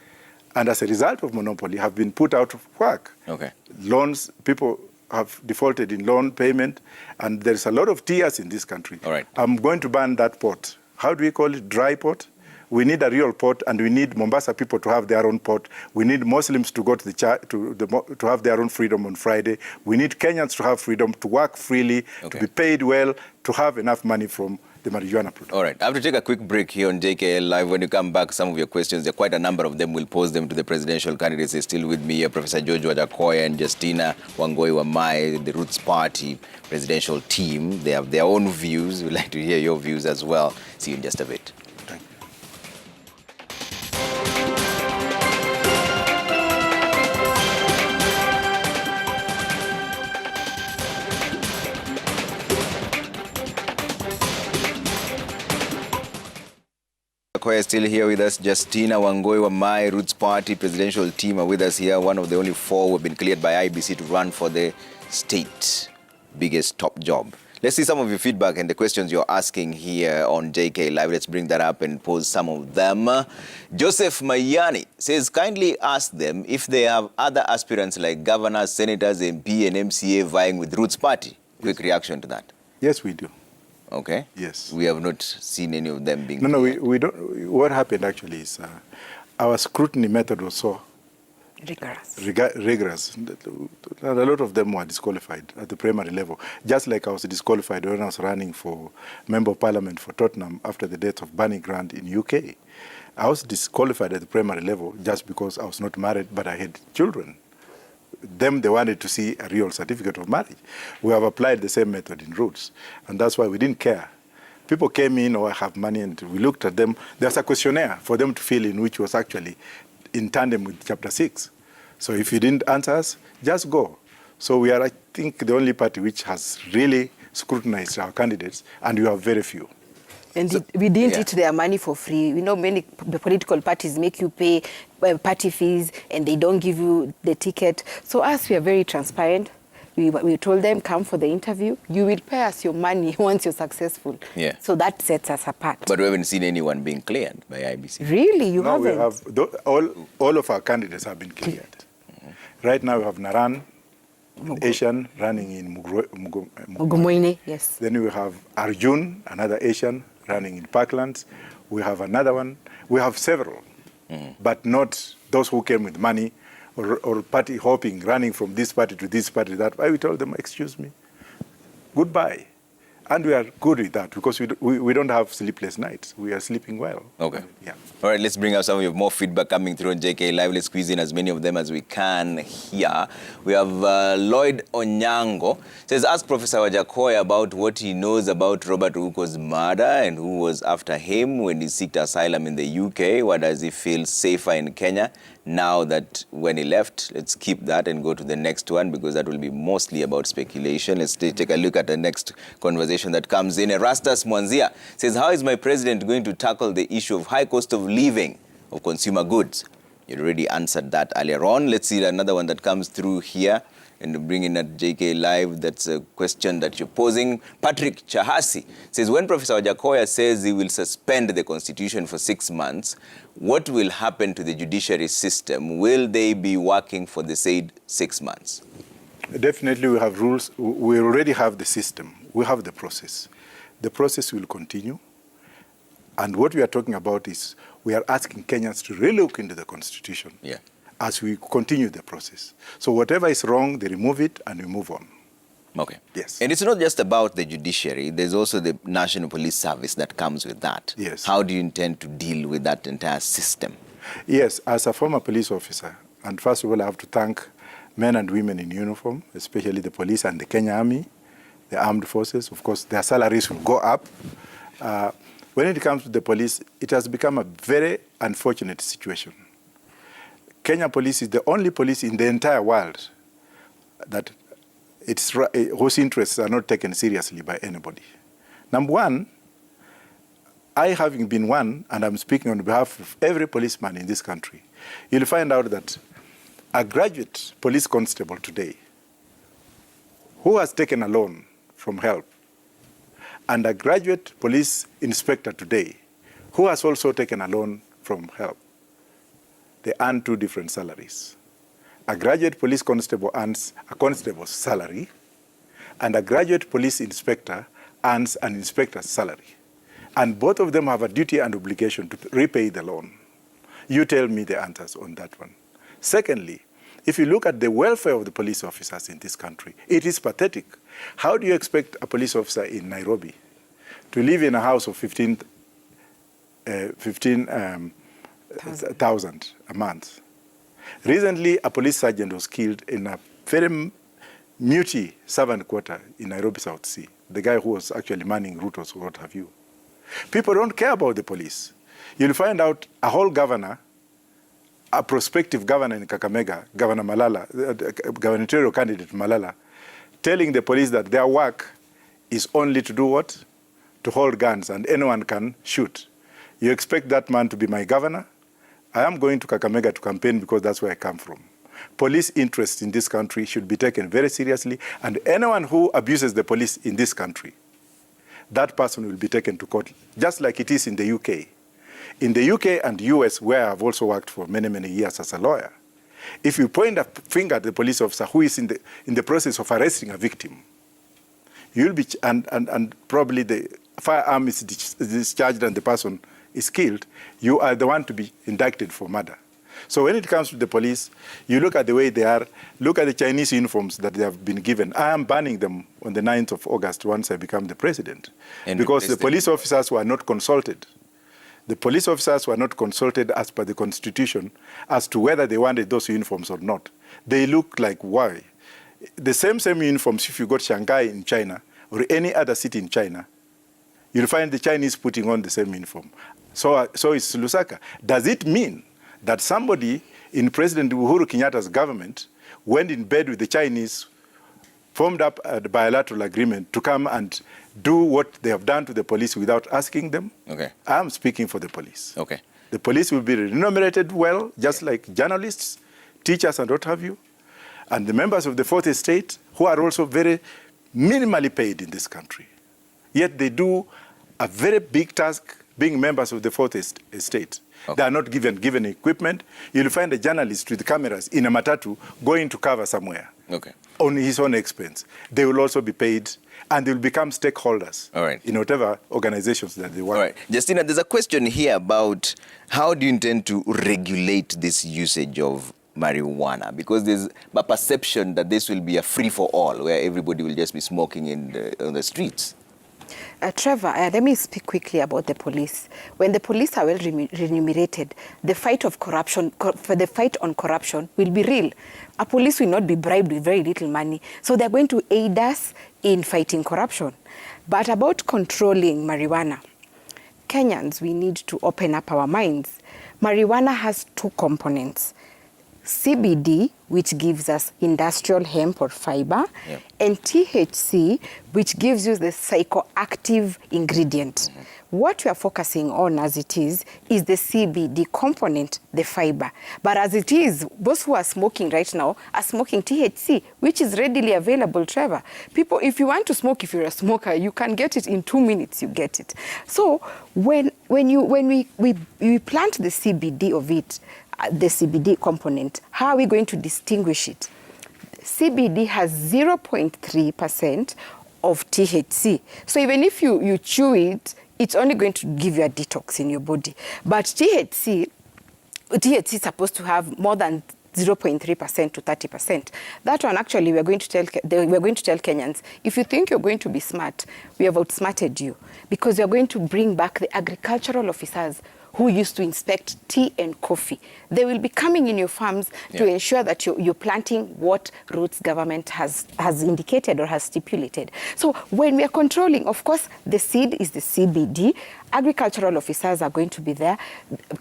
and as a result of monopoly, have been put out of work. Okay. Loans, people have defaulted in loan payment, and there's a lot of tears in this country. All right. I'm going to ban that port. How do we call it? Dry port? We need a real port, and we need Mombasa people to have their own port. We need Muslims to go to to have their own freedom on Friday. We need Kenyans to have freedom to work freely, to be paid well, to have enough money from the marijuana product. All right. I have to take a quick break here on JKLive. When you come back, some of your questions, there are quite a number of them. We'll pose them to the presidential candidates. They're still with me here, Professor George Wajackoyah and Justina Wangui Wamae, the Roots Party presidential team. They have their own views. We'd like to hear your views as well. See you in just a bit. Still here with us. Justina Wangui Wamae, Roots Party presidential team, are with us here. One of the only 4 who have been cleared by IBC to run for the state biggest top job. Let's see some of your feedback and the questions you're asking here on JKLive. Let's bring that up and pose some of them. Joseph Mayani says, kindly ask them if they have other aspirants like governors, senators, MP, and MCA vying with Roots Party. Quick reaction to that. Yes, we do. Okay. Yes. We have not seen any of them being... No, we don't. What happened actually is our scrutiny method was so rigorous. A lot of them were disqualified at the primary level, just like I was disqualified when I was running for Member of Parliament for Tottenham after the death of Barney Grant in UK. I was disqualified at the primary level just because I was not married, but I had children. They wanted to see a real certificate of marriage. We have applied the same method in Roots, and that's why we didn't care. People came in or have money, and we looked at them. There's a questionnaire for them to fill in, which was actually in tandem with Chapter 6. So if you didn't answer us, just go. So we are, I think, the only party which has really scrutinized our candidates, and you have very few. And we didn't eat their money for free. We know many political parties make you pay party fees and they don't give you the ticket. So us, we are very transparent. We told them, come for the interview. You will pay us your money once you're successful. Yeah. So that sets us apart. But we haven't seen anyone being cleared by IBC. Really? You haven't? We have, all of our candidates have been cleared. Right now we have Naran, Asian, running in Mugumoine, yes. Then we have Arjun, another Asian, running in Parklands. We have another one. We have several, but not those who came with money or party hopping, running from this party to this party, that. Why we told them, excuse me, goodbye. And we are good with that because we don't have sleepless nights. We are sleeping well. Okay. Yeah. All right, let's bring up some of your more feedback coming through on JKLive. Let's squeeze in as many of them as we can here. We have Lloyd Onyango. Says, ask Professor Wajackoyah about what he knows about Robert Ouko's murder and who was after him when he sought asylum in the UK. Why does he feel safer in Kenya now that when he left? Let's keep that and go to the next one because that will be mostly about speculation. Let's take a look at the next conversation that comes in. Erastus Mwanzia says, how is my president going to tackle the issue of high cost of living of consumer goods? You already answered that earlier on. Let's see another one that comes through here and bring in at JKLive. That's a question that you're posing. Patrick Chahasi says, when Professor Wajackoyah says he will suspend the constitution for 6 months, what will happen to the judiciary system? Will they be working for the said 6 months? Definitely we have rules. We already have the system. We have the process. The process will continue. And what we are talking about is we are asking Kenyans to really look into the constitution as we continue the process. So whatever is wrong, they remove it and we move on. Okay. Yes. And it's not just about the judiciary. There's also the National Police Service that comes with that. Yes. How do you intend to deal with that entire system? Yes, as a former police officer, and first of all, I have to thank men and women in uniform, especially the police and the Kenya Army, the armed forces. Of course, their salaries will go up. When it comes to the police, it has become a very unfortunate situation. Kenya police is the only police in the entire world that whose interests are not taken seriously by anybody. Number one, I having been one, and I'm speaking on behalf of every policeman in this country, you'll find out that a graduate police constable today who has taken a loan from HELP and a graduate police inspector today who has also taken a loan from HELP, they earn two different salaries. A graduate police constable earns a constable's salary, and a graduate police inspector earns an inspector's salary. And both of them have a duty and obligation to repay the loan. You tell me the answers on that one. Secondly, if you look at the welfare of the police officers in this country, it is pathetic. How do you expect a police officer in Nairobi to live in a house of 15,000 a month? Recently, a police sergeant was killed in a very muty servant quarter in Nairobi South Sea. The guy who was actually manning routers or what have you. People don't care about the police. You'll find out a whole governor, a prospective governor in Kakamega, Governor Malala, gubernatorial candidate Malala, telling the police that their work is only to do what? To hold guns and anyone can shoot. You expect that man to be my governor? I am going to Kakamega to campaign because that's where I come from. police interests in this country should be taken very seriously, and anyone who abuses the police in this country, that person will be taken to court, just like it is in the UK. In the UK and US, where I've also worked for many, many years as a lawyer, if you point a finger at the police officer who is in the process of arresting a victim, you'll be, and probably the firearm is discharged and the person is killed, you are the one to be indicted for murder. So when it comes to the police, you look at the way they are, look at the Chinese uniforms that they have been given. I am banning them on the 9th of August once I become the president, and because the police officers were not consulted. The police officers were not consulted as per the Constitution as to whether they wanted those uniforms or not. They look like why? The same uniforms, if you go to Shanghai in China or any other city in China, you'll find the Chinese putting on the same uniform. So is Lusaka. Does it mean that somebody in President Uhuru Kenyatta's government went in bed with the Chinese, formed up a bilateral agreement to come and do what they have done to the police without asking them? Okay. I'm speaking for the police. Okay. The police will be remunerated well, just like journalists, teachers, and what have you. And the members of the Fourth Estate, who are also very minimally paid in this country. Yet they do a very big task being members of the Fourth Estate. Okay. They are not given equipment. You'll find a journalist with cameras in a matatu going to cover somewhere. Okay. On his own expense. They will also be paid, and they will become stakeholders in whatever organizations that they work. All right. Justina, there's a question here about how do you intend to regulate this usage of marijuana? Because there's a perception that this will be a free-for-all, where everybody will just be smoking on the streets. Trevor, let me speak quickly about the police. When the police are well remunerated, the fight of corruption, the fight on corruption will be real. A police will not be bribed with very little money, so they're going to aid us in fighting corruption. But about controlling marijuana, Kenyans, we need to open up our minds. Marijuana has two components. CBD, which gives us industrial hemp or fiber, and THC, which gives you the psychoactive ingredient. What we are focusing on as it is the CBD component, the fiber. But as it is, those who are smoking right now are smoking THC, which is readily available, Trevor. People, if you want to smoke, if you're a smoker, you can get it in 2 minutes, you get it. So when we plant the CBD of it, the CBD component, how are we going to distinguish it? CBD has 0.3% of THC. So even if you chew it, it's only going to give you a detox in your body. But THC is supposed to have more than 0.3% to 30%. That one, actually, we're going to tell Kenyans, if you think you're going to be smart, we have outsmarted you, because we're going to bring back the agricultural officers who used to inspect tea and coffee. They will be coming in your farms to ensure that you're planting what roots government has indicated or has stipulated. So when we are controlling, of course, the seed is the CBD. Agricultural officers are going to be there.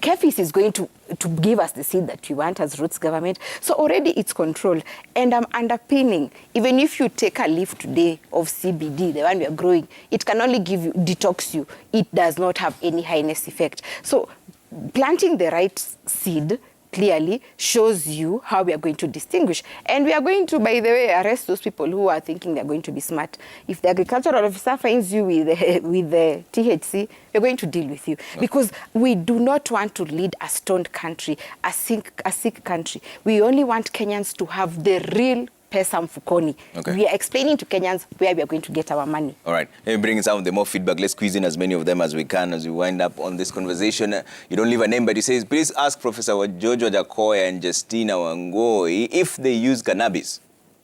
KEFIS is going to give us the seed that we want as roots government. So already it's controlled. And I'm underpinning, even if you take a leaf today of CBD, the one we are growing, it can only detox you. It does not have any highness effect. So planting the right seed clearly shows you how we are going to distinguish. And we are going to, by the way, arrest those people who are thinking they're going to be smart. If the agricultural officer finds you with the THC, we're going to deal with you. Because we do not want to lead a stoned country, a sick country. We only want Kenyans to have the real pesa mfukoni. We are explaining to Kenyans where we are going to get our money. All right. Let me bring in some of the more feedback. Let's squeeze in as many of them as we can as we wind up on this conversation. You don't leave a name, but he says, please ask Professor George Wajackoyah and Justina Wangui if they use cannabis.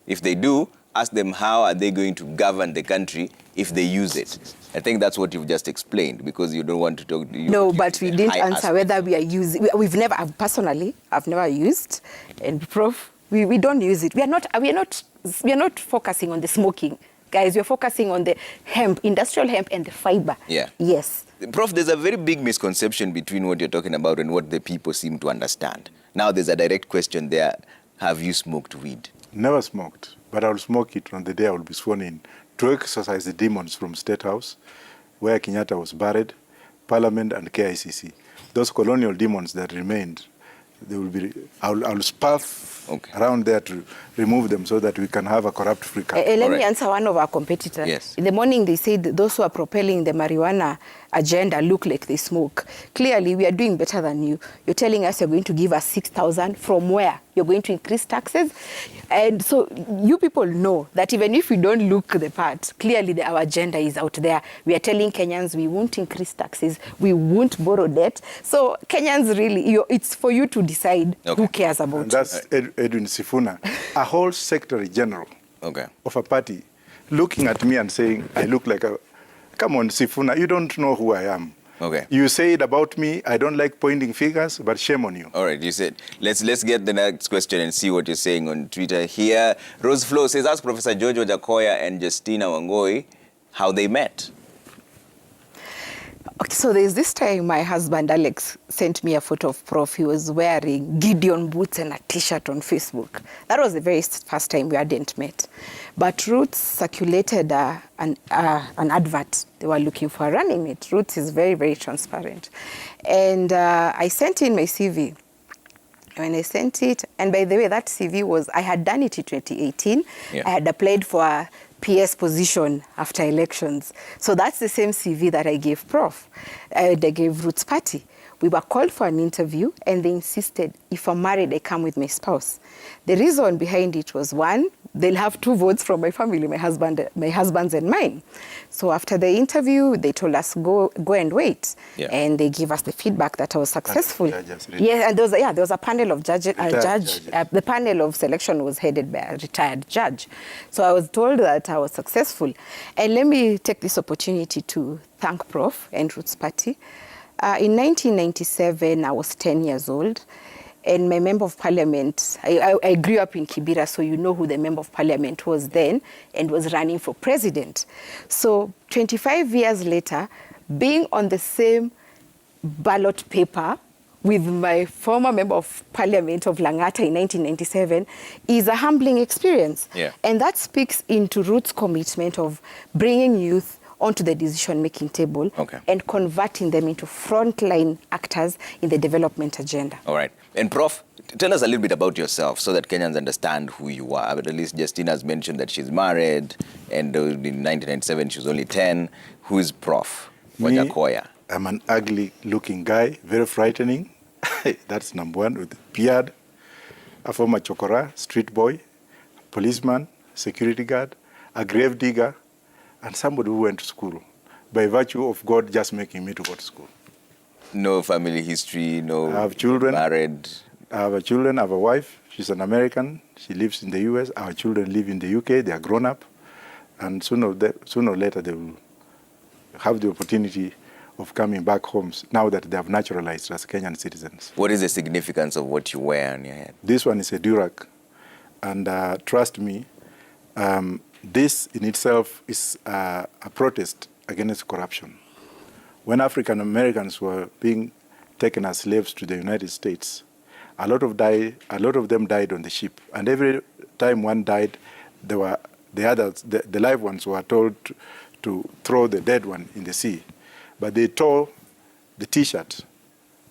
If they do, ask them how are they going to govern the country if they use it. I think that's what you've just explained, because you don't want to talk to you. No, but we didn't answer whether we are using. I've never used, and Prof, we don't use it. We are not focusing on the smoking, guys. We're focusing on the hemp, industrial hemp, and the fiber. Yeah. Yes. Prof, there's a very big misconception between what you're talking about and what the people seem to understand. Now, there's a direct question there. Have you smoked weed? Never smoked, but I'll smoke it on the day I will be sworn in to exorcise the demons from State House, where Kenyatta was buried, Parliament, and KICC. Those colonial demons that remained, they will be. I'll spark around there to remove them so that we can have a corrupt-free country. Let me answer one of our competitors. Yes. In the morning, they said those who are propelling the marijuana agenda look like they smoke. Clearly, we are doing better than you. You're telling us you're going to give us 6,000. From where? You're going to increase taxes? And so you people know that even if we don't look the part, clearly our agenda is out there. We are telling Kenyans we won't increase taxes, we won't borrow debt. So Kenyans really, it's for you to decide who cares about and that's Edwin Sifuna, a whole secretary general of a party, looking at me and saying, I look like a... Come on, Sifuna, you don't know who I am. You say it about me, I don't like pointing figures, but shame on you. All right, you said, let's get the next question and see what you're saying on Twitter here. Rose Flo says, ask Professor George Wajackoyah and Justina Wangui how they met. Okay, so there's this time my husband Alex sent me a photo of Prof. He was wearing Gideon boots and a t-shirt on Facebook. That was the very first time we hadn't met. But Roots circulated an advert. They were looking for a running mate. Roots is very, very transparent. And I sent in my CV. When I sent it, and by the way, that CV was, I had done it in 2018. I had applied for a PS position after elections. So that's the same CV that I gave Prof. And I gave Roots Party. We were called for an interview and they insisted if I'm married, I come with my spouse. The reason behind it was, one, they'll have 2 votes from my family, my husband's and mine. So after the interview, they told us, go and wait. And they gave us the feedback that I was successful. Yeah, and there was a panel of judges. The panel of selection was headed by a retired judge. So I was told that I was successful. And let me take this opportunity to thank Prof. and Roots Party. In 1997, I was 10 years old. And my member of parliament, I grew up in Kibera, so you know who the member of parliament was then, and was running for president. So 25 years later, being on the same ballot paper with my former member of parliament of Langata in 1997 is a humbling experience. And that speaks into Roots' commitment of bringing youth onto the decision-making table and converting them into frontline actors in the development agenda. All right. And Prof, tell us a little bit about yourself so that Kenyans understand who you are. But at least Justina has mentioned that she's married, and in 1997 she was only 10. Who is Prof. Wajackoyah? I'm an ugly-looking guy, very frightening. That's number one, with a beard, a former chokora, street boy, policeman, security guard, a grave digger, and somebody who went to school by virtue of God just making me to go to school. No family history, no. I have children. Married. I have children. I have a wife. She's an American. She lives in the U.S. Our children live in the UK. They are grown up, and sooner or later they will have the opportunity of coming back home now that they have naturalized as Kenyan citizens. What is the significance of what you wear on your head? This one is a durag, and trust me, this in itself is a protest against corruption. When African Americans were being taken as slaves to the United States, a lot of them died on the ship. And every time one died, the live ones were told to throw the dead one in the sea. But they tore the T-shirt,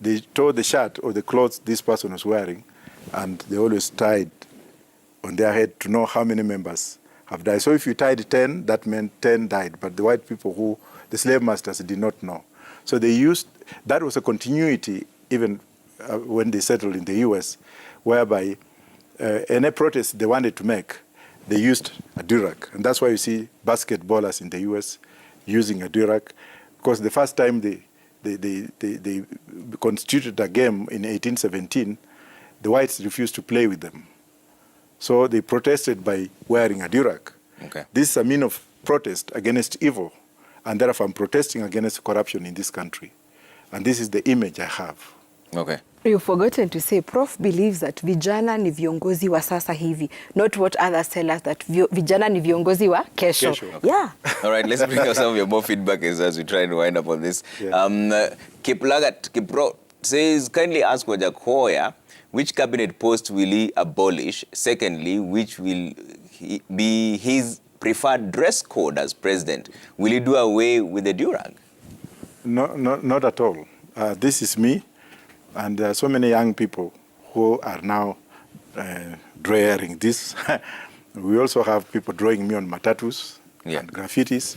they tore the shirt or the clothes this person was wearing, and they always tied on their head to know how many members have died. So if you tied 10, that meant 10 died. But the white people the slave masters did not know. So they used, that was a continuity even when they settled in the US, whereby any protest they wanted to make, they used a durag. And that's why you see basketballers in the US using a durag, because the first time they constituted a game in 1817, the whites refused to play with them. So they protested by wearing a durag. This is a mean of protest against evil. And therefore, I'm protesting against corruption in this country. And this is the image I have. You've forgotten to say, Prof believes that vijana ni viongozi wa sasa hivi, not what others tell us that vijana ni viongozi wa kesho. Yeah. All right, let's bring us some of your more feedback as we try to wind up on this. Kiplagat Kipro says, kindly ask Wajackoyah, which cabinet post will he abolish? Secondly, which will be his preferred dress code as president? Will he do away with the durag? No, not at all. This is me, and there are so many young people who are now drawing this. We also have people drawing me on matatus and graffitis.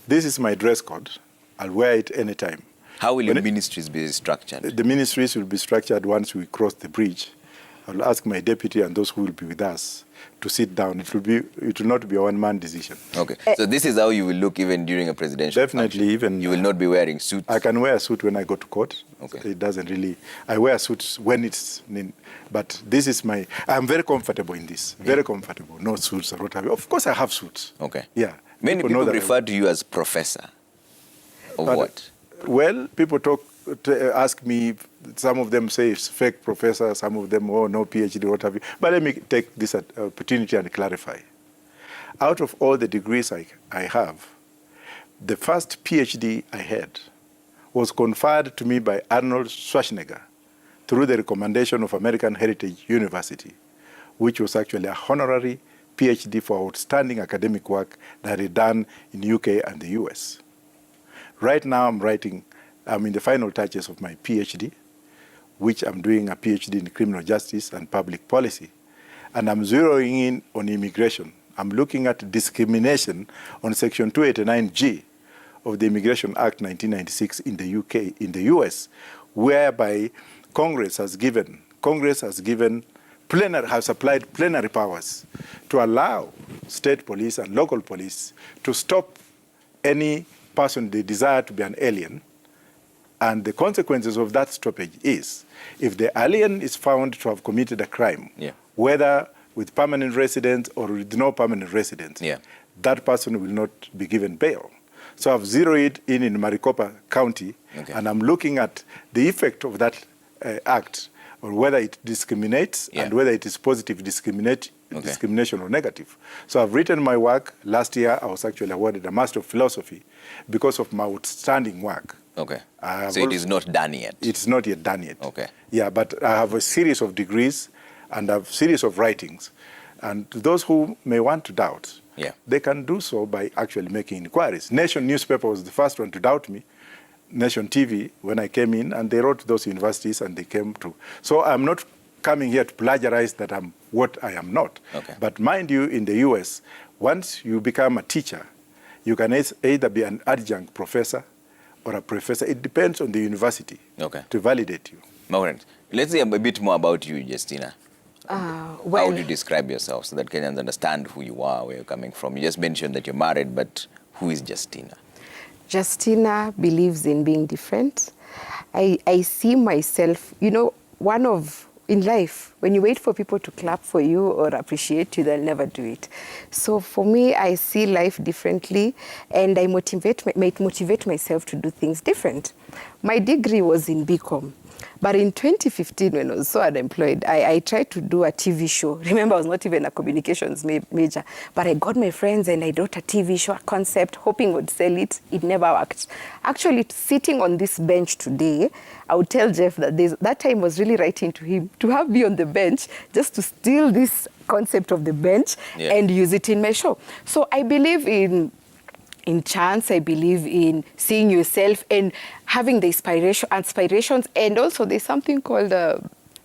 This is my dress code. I'll wear it anytime. How will your ministries be structured? The ministries will be structured once we cross the bridge. I'll ask my deputy and those who will be with us to sit down. It will not be a one-man decision. Okay. So this is how you will look even during a presidential Definitely, function. even you will not be wearing suits. I can wear a suit when I go to court. Okay. It doesn't really. I wear suits when it's. But this is my. I'm very comfortable in this. Very comfortable. No suits or whatever. Of course, I have suits. Okay. Yeah. Many people refer to you as professor. Of what? Well, people ask me. Some of them say it's fake professor. Some of them, oh, no PhD, what have you. But let me take this opportunity and clarify. Out of all the degrees I have, the first PhD I had was conferred to me by Arnold Schwarzenegger through the recommendation of American Heritage University, which was actually a honorary PhD for outstanding academic work that he done in UK and the US. Right now I'm in the final touches of my PhD, which I'm doing a PhD in criminal justice and public policy. And I'm zeroing in on immigration. I'm looking at discrimination on Section 289G of the Immigration Act 1996 in the UK, in the US, whereby Congress has applied plenary powers to allow state police and local police to stop any person they desire to be an alien. And the consequences of that stoppage is, if the alien is found to have committed a crime, whether with permanent residence or with no permanent residence, that person will not be given bail. So I've zeroed in Maricopa County, and I'm looking at the effect of that act, or whether it discriminates and whether it is positive discrimination or negative. So I've written my work. Last year, I was actually awarded a Master of Philosophy because of my outstanding work. Okay. So it is not done yet? It's not yet done yet. Okay. Yeah, but I have a series of degrees and a series of writings. And those who may want to doubt, they can do so by actually making inquiries. Nation newspaper was the first one to doubt me. Nation TV, when I came in, and they wrote those universities and they came to. So I'm not coming here to plagiarize that I'm what I am not. Okay. But mind you, in the US, once you become a teacher, you can either be an adjunct professor or a professor. It depends on the university to validate you. Maureen, let's hear a bit more about you, Justina. How do you describe yourself so that Kenyans understand who you are, where you're coming from? You just mentioned that you're married, but who is Justina? Justina believes in being different. I see myself, in life, when you wait for people to clap for you or appreciate you, they'll never do it. So for me, I see life differently, and I might motivate myself to do things different. My degree was in BCom. But in 2015, when I was so unemployed, I tried to do a TV show. Remember, I was not even a communications major. But I got my friends and I wrote a TV show, a concept, hoping would sell it. It never worked. Actually, sitting on this bench today, I would tell Jeff that that time was really writing to him to have me on the bench just to steal this concept of the bench and use it in my show. So I believe in chance. I believe in seeing yourself and having the aspirations, and also there's something called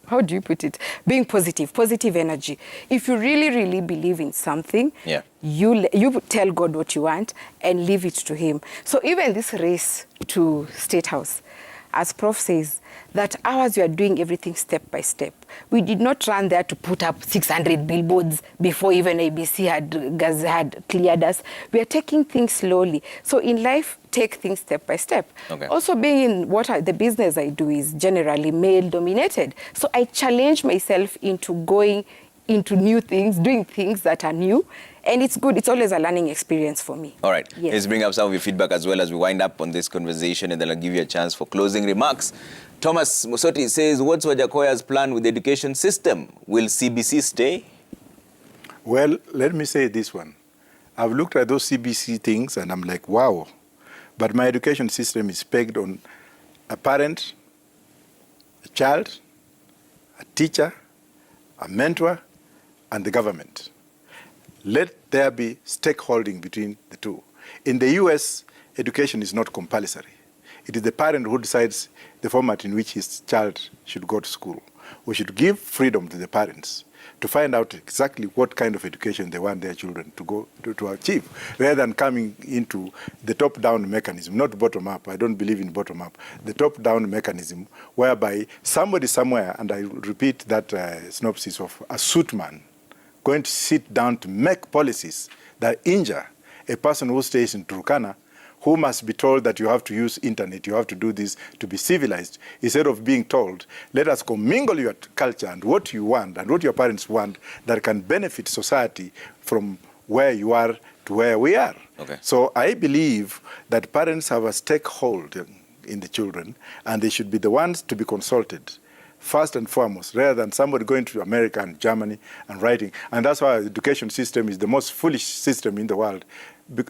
how do you put it? Being positive energy. If you really, really believe in something, you tell God what you want and leave it to Him. So even this race to State House, as Prof says, that ours we are doing everything step by step. We did not run there to put up 600 billboards before even ABC had cleared us. We are taking things slowly. So in life, take things step by step. Okay. Also being in the business I do is generally male dominated. So I challenge myself into going into new things, doing things that are new. And it's good. It's always a learning experience for me. All right. Let's bring up some of your feedback as well as we wind up on this conversation, and then I'll give you a chance for closing remarks. Thomas Mosoti says, what's Wajackoyah's plan with the education system? Will CBC stay? Well, let me say this one. I've looked at those CBC things and I'm like, wow. But my education system is pegged on a parent, a child, a teacher, a mentor, and the government. Let there be stakeholding between the two. In the US, education is not compulsory. It is the parent who decides the format in which his child should go to school. We should give freedom to the parents. to find out exactly what kind of education they want their children to go to achieve, rather than coming into the top-down mechanism, not bottom-up. I don't believe in bottom-up. The top-down mechanism whereby somebody somewhere, and I repeat that synopsis of a suit man, going to sit down to make policies that injure a person who stays in Turkana, who must be told that you have to use internet, you have to do this to be civilized, instead of being told, let us commingle your culture and what you want and what your parents want that can benefit society from where you are to where we are. Okay. So I believe that parents have a stakehold in the children, and they should be the ones to be consulted first and foremost, rather than somebody going to America and Germany and writing. And that's why our education system is the most foolish system in the world.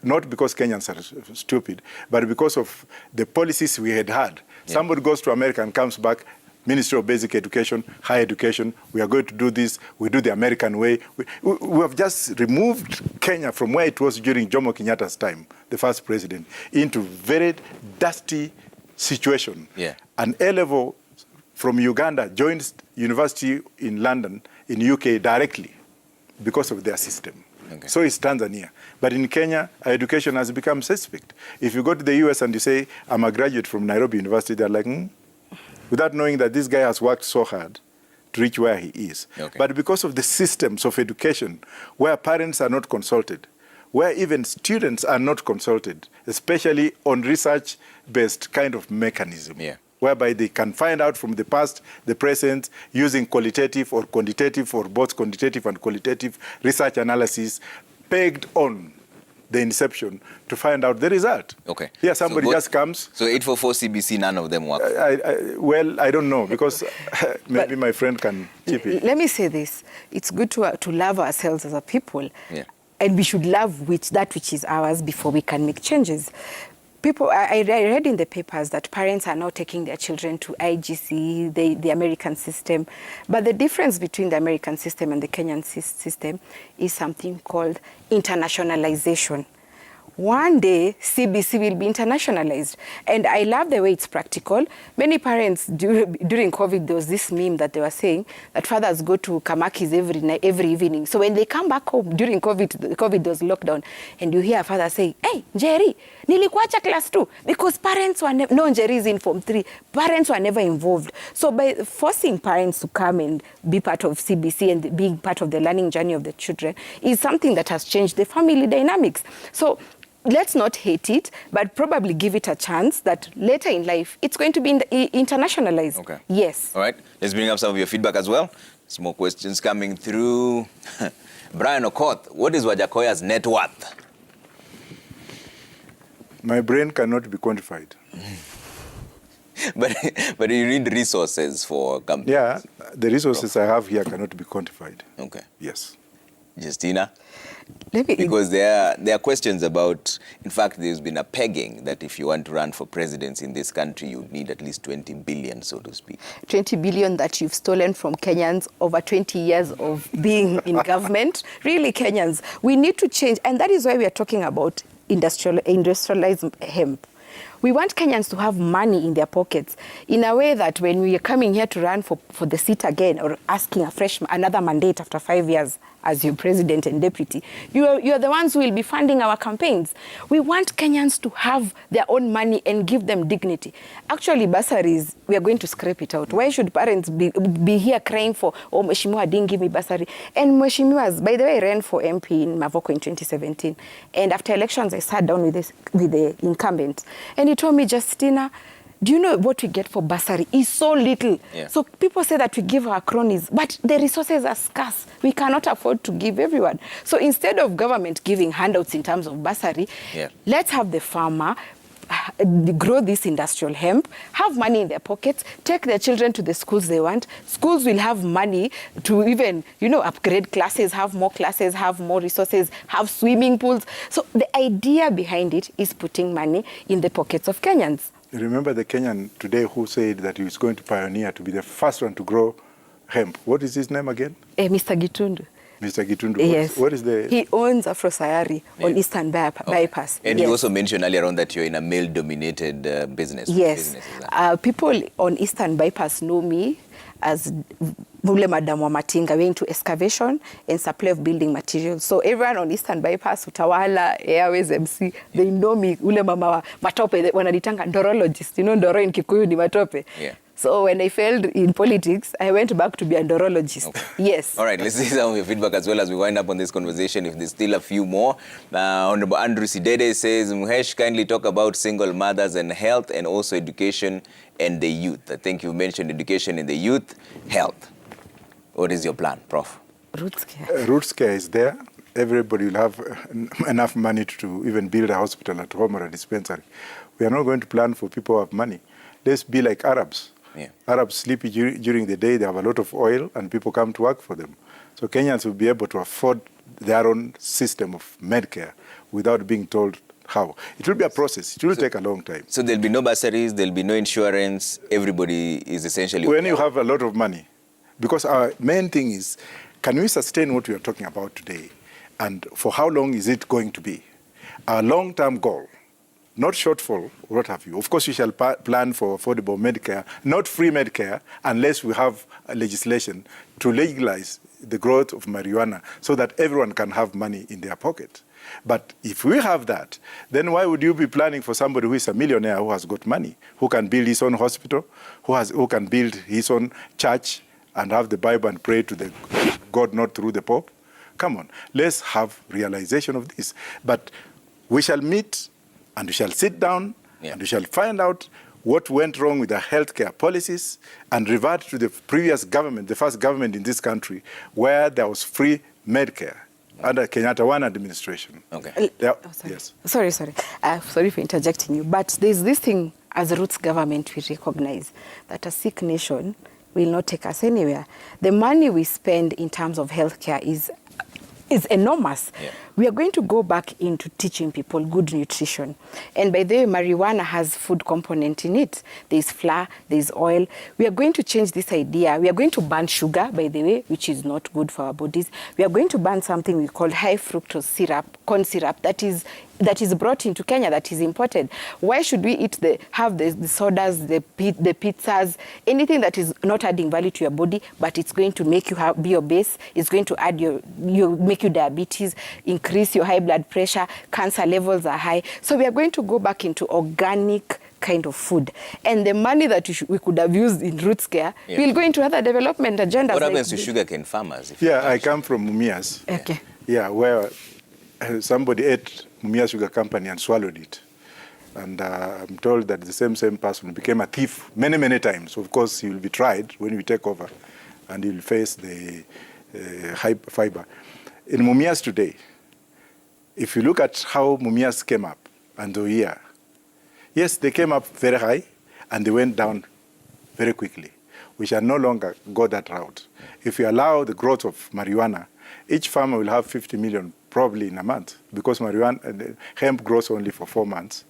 Not because Kenyans are stupid, but because of the policies we had. Yeah. Somebody goes to America and comes back, Ministry of Basic Education, Higher Education, we are going to do this, we do the American way. We have just removed Kenya from where it was during Jomo Kenyatta's time, the first president, into very dusty situation. Yeah. An A-level from Uganda joins university in London, in UK directly because of their system. Okay. So is Tanzania. But in Kenya, our education has become suspect. If you go to the US and you say, I'm a graduate from Nairobi University, they're like, without knowing that this guy has worked so hard to reach where he is. Okay. But because of the systems of education, where parents are not consulted, where even students are not consulted, especially on research-based kind of mechanism, whereby they can find out from the past, the present, using qualitative or quantitative or both quantitative and qualitative research analysis pegged on the inception to find out the result. Okay. Yeah, somebody just comes. So 844 CBC, none of them work? Well, I don't know, because maybe my friend can chip in. Let me say this. It's good to love ourselves as a people. Yeah. And we should love that which is ours before we can make changes. I read in the papers that parents are now taking their children to IGC, the American system. But the difference between the American system and the Kenyan system is something called internationalization. One day, CBC will be internationalized. And I love the way it's practical. Many parents, during COVID, there was this meme that they were saying that fathers go to Kamaki's every evening. So when they come back home during COVID was lockdown, and you hear a father say, hey, Jerry, nilikuacha class 2, because parents were no, Jerry's in Form 3. Parents were never involved. So by forcing parents to come and be part of CBC and being part of the learning journey of the children is something that has changed the family dynamics. So let's not hate it, but probably give it a chance that later in life, it's going to be internationalized. Okay. Yes. All right. Let's bring up some of your feedback as well. Some more questions coming through. Brian Okoth, what is Wajackoyah's net worth? My brain cannot be quantified. but you need resources for companies. Yeah, the resources I have here cannot be quantified. Okay. Yes. Justina? Because there are questions about, in fact, there's been a pegging that if you want to run for presidency in this country, you need at least 20 billion, so to speak. 20 billion that you've stolen from Kenyans over 20 years of being in government. Really, Kenyans, we need to change. And that is why we are talking about industrialized hemp. We want Kenyans to have money in their pockets in a way that when we are coming here to run for the seat again or asking another mandate after 5 years as your president and deputy, you are the ones who will be funding our campaigns. We want Kenyans to have their own money and give them dignity. Actually, bursaries, we are going to scrape it out. Why should parents be here crying for, oh, Mheshimiwa didn't give me bursary? And Mheshimiwas, by the way, I ran for MP in Mavoko in 2017. And after elections, I sat down with the incumbent. And he told me, Justina, do you know what we get for bursary is so little? Yeah. So people say that we give our cronies, but the resources are scarce. We cannot afford to give everyone. So instead of government giving handouts in terms of bursary, let's have the farmer grow this industrial hemp, have money in their pockets, take their children to the schools they want. Schools will have money to even, upgrade classes, have more resources, have swimming pools. So the idea behind it is putting money in the pockets of Kenyans. You remember the Kenyan today who said that he was going to pioneer to be the first one to grow hemp. What is his name again? Mr. Gitundu. Mr. Gitundu. Yes. What is the... He owns Afro Sayari on Eastern Bypass. And you also mentioned earlier on that you're in a male-dominated business. Yes. People on Eastern Bypass know me as Ule Madam wa Matinga, we're into excavation and supply of building materials. So everyone on Eastern Bypass, Utawala, Airways, MC, they know me. Ule mama wa matope, wananitanga ndorologist. You know, ndoro in Kikuyu ni matope. Yeah. So when I failed in politics, I went back to be a ndorologist. Okay. Yes. All right, let's see some of your feedback as well as we wind up on this conversation, if there's still a few more. Honorable Andrew Sidede says, Muhesh, kindly talk about single mothers and health, and also education and the youth. I think you mentioned education and the youth, health. What is your plan, Prof? Roots care. Roots care is there. Everybody will have enough money to even build a hospital at home or a dispensary. We are not going to plan for people who have money. Let's be like Arabs. Yeah. Arabs sleep during the day. They have a lot of oil, and people come to work for them. So Kenyans will be able to afford their own system of Medicare without being told how. It will be a process. It will take a long time. So there'll be no bursaries, there'll be no insurance. Everybody is essentially... When you have a lot of money, because our main thing is, can we sustain what we are talking about today? And for how long is it going to be? Our long-term goal, not shortfall, what have you. Of course, we shall plan for affordable Medicare, not free Medicare, unless we have a legislation to legalize the growth of marijuana so that everyone can have money in their pocket. But if we have that, then why would you be planning for somebody who is a millionaire who has got money, who can build his own hospital, who can build his own church, and have the Bible and pray to the God, not through the Pope? Come on, let's have realization of this. But we shall meet and we shall sit down and we shall find out what went wrong with the healthcare policies and revert to the previous government, the first government in this country, where there was free Medicare under Kenyatta One administration. Okay. Sorry. Yes. Sorry for interjecting you. But there's this thing as a roots government we recognize that a sick nation will not take us anywhere. The money we spend in terms of healthcare is enormous. Yeah. We are going to go back into teaching people good nutrition. And by the way, marijuana has food component in it. There's flour, there's oil. We are going to change this idea. We are going to ban sugar, by the way, which is not good for our bodies. We are going to ban something we call high fructose syrup, corn syrup, that is brought into Kenya, that is imported. Why should we have the sodas, the pizzas, anything that is not adding value to your body, but it's going to make you be obese, it's going to add make you diabetes, increase your high blood pressure, cancer levels are high. So we are going to go back into organic kind of food. And the money that we could have used in roots care will go into other development agendas. What happens to sugarcane farmers? I come from Mumias. Okay. Yeah, where somebody ate Mumias Sugar Company and swallowed it. And I'm told that the same person became a thief many times. So of course, he will be tried when we take over, and he will face the high fiber. In Mumias today, if you look at how Mumias came up and the year, yes, they came up very high and they went down very quickly. We shall no longer go that route. If we allow the growth of marijuana, each farmer will have 50 million probably in a month, because marijuana, hemp grows only for 4 months.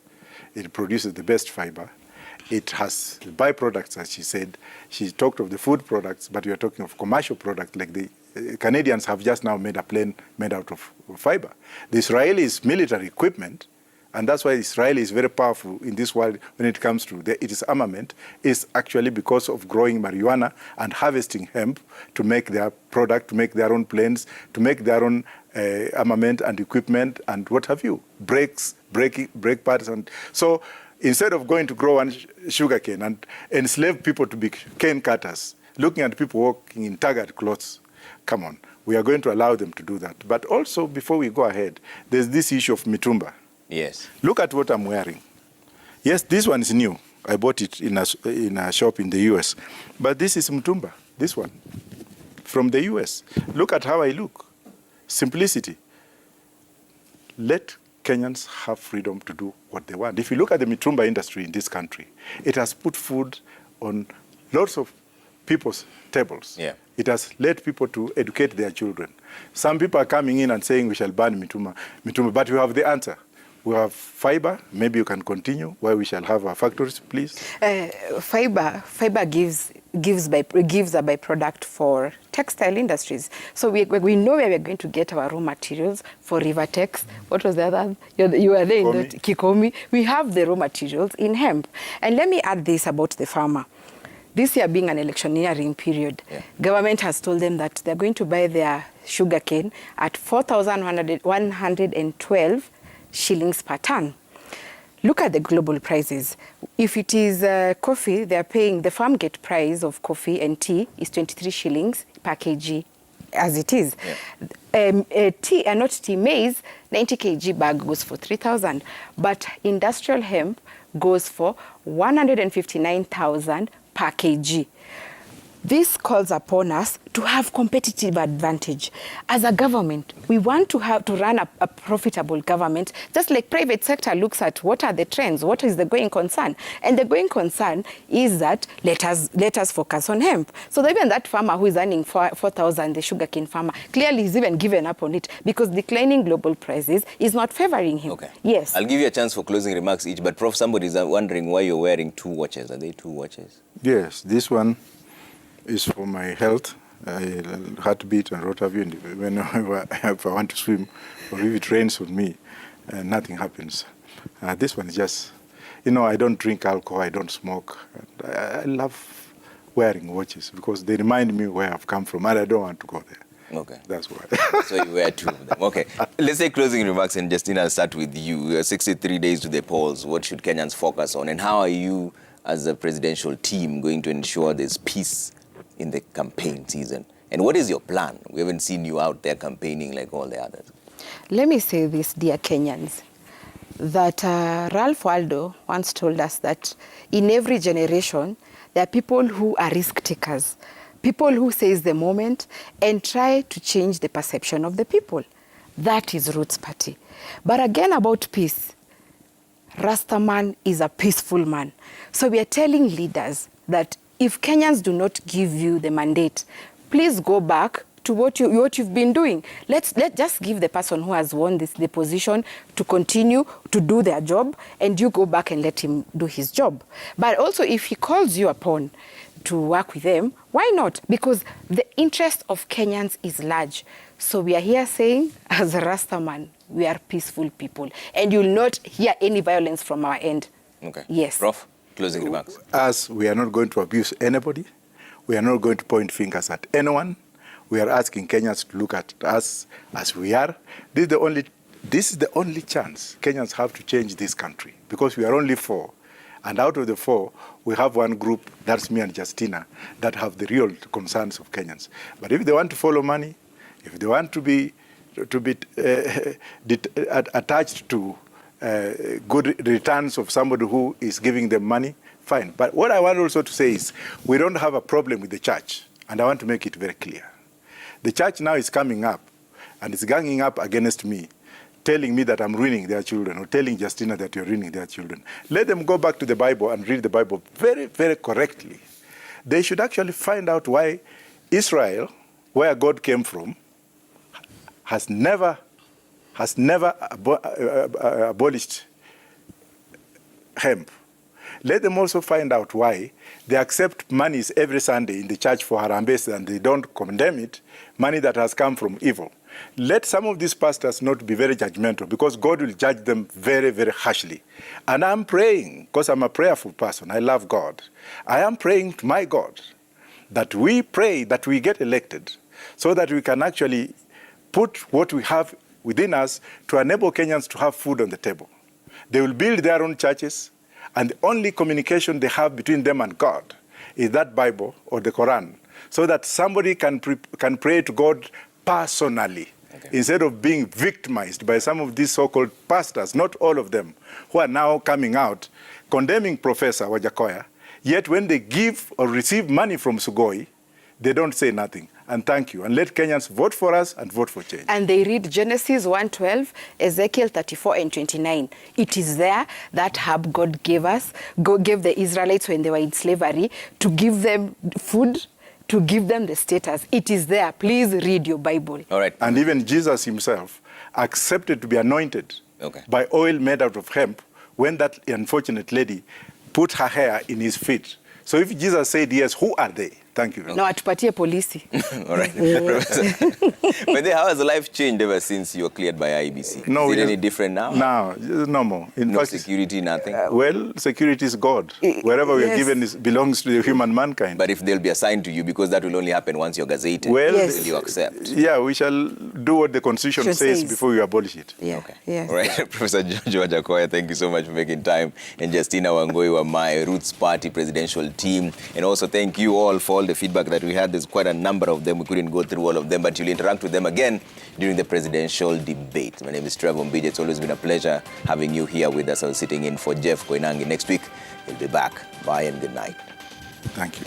It produces the best fiber. It has byproducts, as she said. She talked of the food products, but we are talking of commercial products, like the Canadians have just now made a plane made out of fiber. The Israelis' military equipment, and that's why Israel is very powerful in this world when it comes to its armament, is actually because of growing marijuana and harvesting hemp to make their product, to make their own planes, to make their own armament and equipment and what have you, brake pads. And so instead of going to grow one sugarcane and enslave people to be cane cutters, looking at people walking in tattered clothes, come on, we are going to allow them to do that. But also, before we go ahead, there's this issue of mitumba. Yes. Look at what I'm wearing. Yes, this one is new. I bought it in a shop in the US. But this is mitumba, this one, from the US. Look at how I look. Simplicity. Let Kenyans have freedom to do what they want. If you look at the mitumba industry in this country, it has put food on lots of people's tables. Yeah. It has led people to educate their children. Some people are coming in and saying we shall ban mitumba, but we have the answer. We have fiber. Maybe you can continue where we shall have our factories, please. Fiber gives a byproduct for textile industries. So we know where we're going to get our raw materials for Rivertex. What was the other? You were there in Kikomi. We have the raw materials in hemp. And let me add this about the farmer. this year being an electioneering period, government has told them that they're going to buy their sugarcane at 4,112 shillings per ton. Look at the global prices. If it is coffee, they're paying, the farm gate price of coffee and tea is 23 shillings per kg as it is. Maize, 90 kg bag goes for 3,000. But industrial hemp goes for 159,000 per kg. This calls upon us to have competitive advantage. As a government, we want to run a profitable government, just like private sector looks at what are the trends, what is the going concern. And the going concern is that let us focus on hemp. So even that farmer who is earning 4,000, the sugarcane farmer, clearly is even given up on it because declining global prices is not favoring him. Okay. Yes. I'll give you a chance for closing remarks each, but Prof, somebody is wondering why you're wearing 2 watches. Are they 2 watches? Yes, this one is for my health, heartbeat and rotaview. And whenever if I want to swim or if it rains on me, nothing happens. This one is just, I don't drink alcohol, I don't smoke. I love wearing watches because they remind me where I've come from and I don't want to go there. Okay. That's why. So you wear 2 of them. Okay. Let's say closing remarks, and Justina, I'll start with you. 63 days to the polls. What should Kenyans focus on? And how are you, as a presidential team, going to ensure there's peace in the campaign season? And what is your plan? We haven't seen you out there campaigning like all the others. Let me say this, dear Kenyans, that Ralph Waldo once told us that in every generation, there are people who are risk takers, people who seize the moment and try to change the perception of the people. That is Roots Party. But again, about peace, Rastaman is a peaceful man. So we are telling leaders that if Kenyans do not give you the mandate, please go back to what you've been doing. Let's just give the person who has won the position to continue to do their job, and you go back and let him do his job. But also, if he calls you upon to work with them, why not? Because the interest of Kenyans is large. So we are here saying, as a Rastaman, we are peaceful people, and you'll not hear any violence from our end. Okay. Yes. Prof, closing remarks. As we are not going to abuse anybody, we are not going to point fingers at anyone. We are asking Kenyans to look at us as we are. This is the only chance Kenyans have to change this country, because we are only 4. And out of the 4, we have one group, that's me and Justina, that have the real concerns of Kenyans. But if they want to follow money, if they want to be attached to good returns of somebody who is giving them money, fine. But what I want also to say is we don't have a problem with the church, and I want to make it very clear. The church now is coming up, and it's ganging up against me, telling me that I'm ruining their children, or telling Justina that you're ruining their children. Let them go back to the Bible and read the Bible very, very correctly. They should actually find out why Israel, where God came from, has never abolished hemp. Let them also find out why they accept monies every Sunday in the church for Harambee and they don't condemn it, money that has come from evil. Let some of these pastors not be very judgmental, because God will judge them very, very harshly. And I'm praying, because I'm a prayerful person, I love God. I am praying to my God that we pray that we get elected so that we can actually put what we have within us to enable Kenyans to have food on the table. They will build their own churches, and the only communication they have between them and God is that Bible or the Quran, so that somebody can pray to God personally, instead of being victimized by some of these so-called pastors, not all of them, who are now coming out condemning Professor Wajackoyah, yet when they give or receive money from Sugoi, they don't say nothing. And thank you. And let Kenyans vote for us and vote for change. And they read Genesis 1:12, Ezekiel 34 and 29. It is there that hub God gave us, God gave the Israelites when they were in slavery, to give them food, to give them the status. It is there. Please read your Bible. All right. And even Jesus himself accepted to be anointed by oil made out of hemp when that unfortunate lady put her hair in his feet. So if Jesus said yes, who are they? Thank you. No, atupatie polisi. All right. But then how has life changed ever since you were cleared by IEBC? No, is it any different now? No, no more. In No fact, security, nothing? well, security is God. Wherever we are yes. given belongs to the human mankind. But if they'll be assigned to you, because that will only happen once you're gazetted, Well, Yes. will you accept? Yeah, we shall do what the Constitution says before we abolish it. Yeah. Okay. Yes. All right. Professor George Wajackoyah, thank you so much for making time. And Justina Wangui Wamae, Roots Party presidential team. And also thank you all for all the feedback that we had. There's quite a number of them. We couldn't go through all of them, but you'll interact with them again during the presidential debate. My name is Trevor Mbija. It's always been a pleasure having you here with us. I was sitting in for Jeff Koinange. Next week, he'll be back. Bye and good night. Thank you.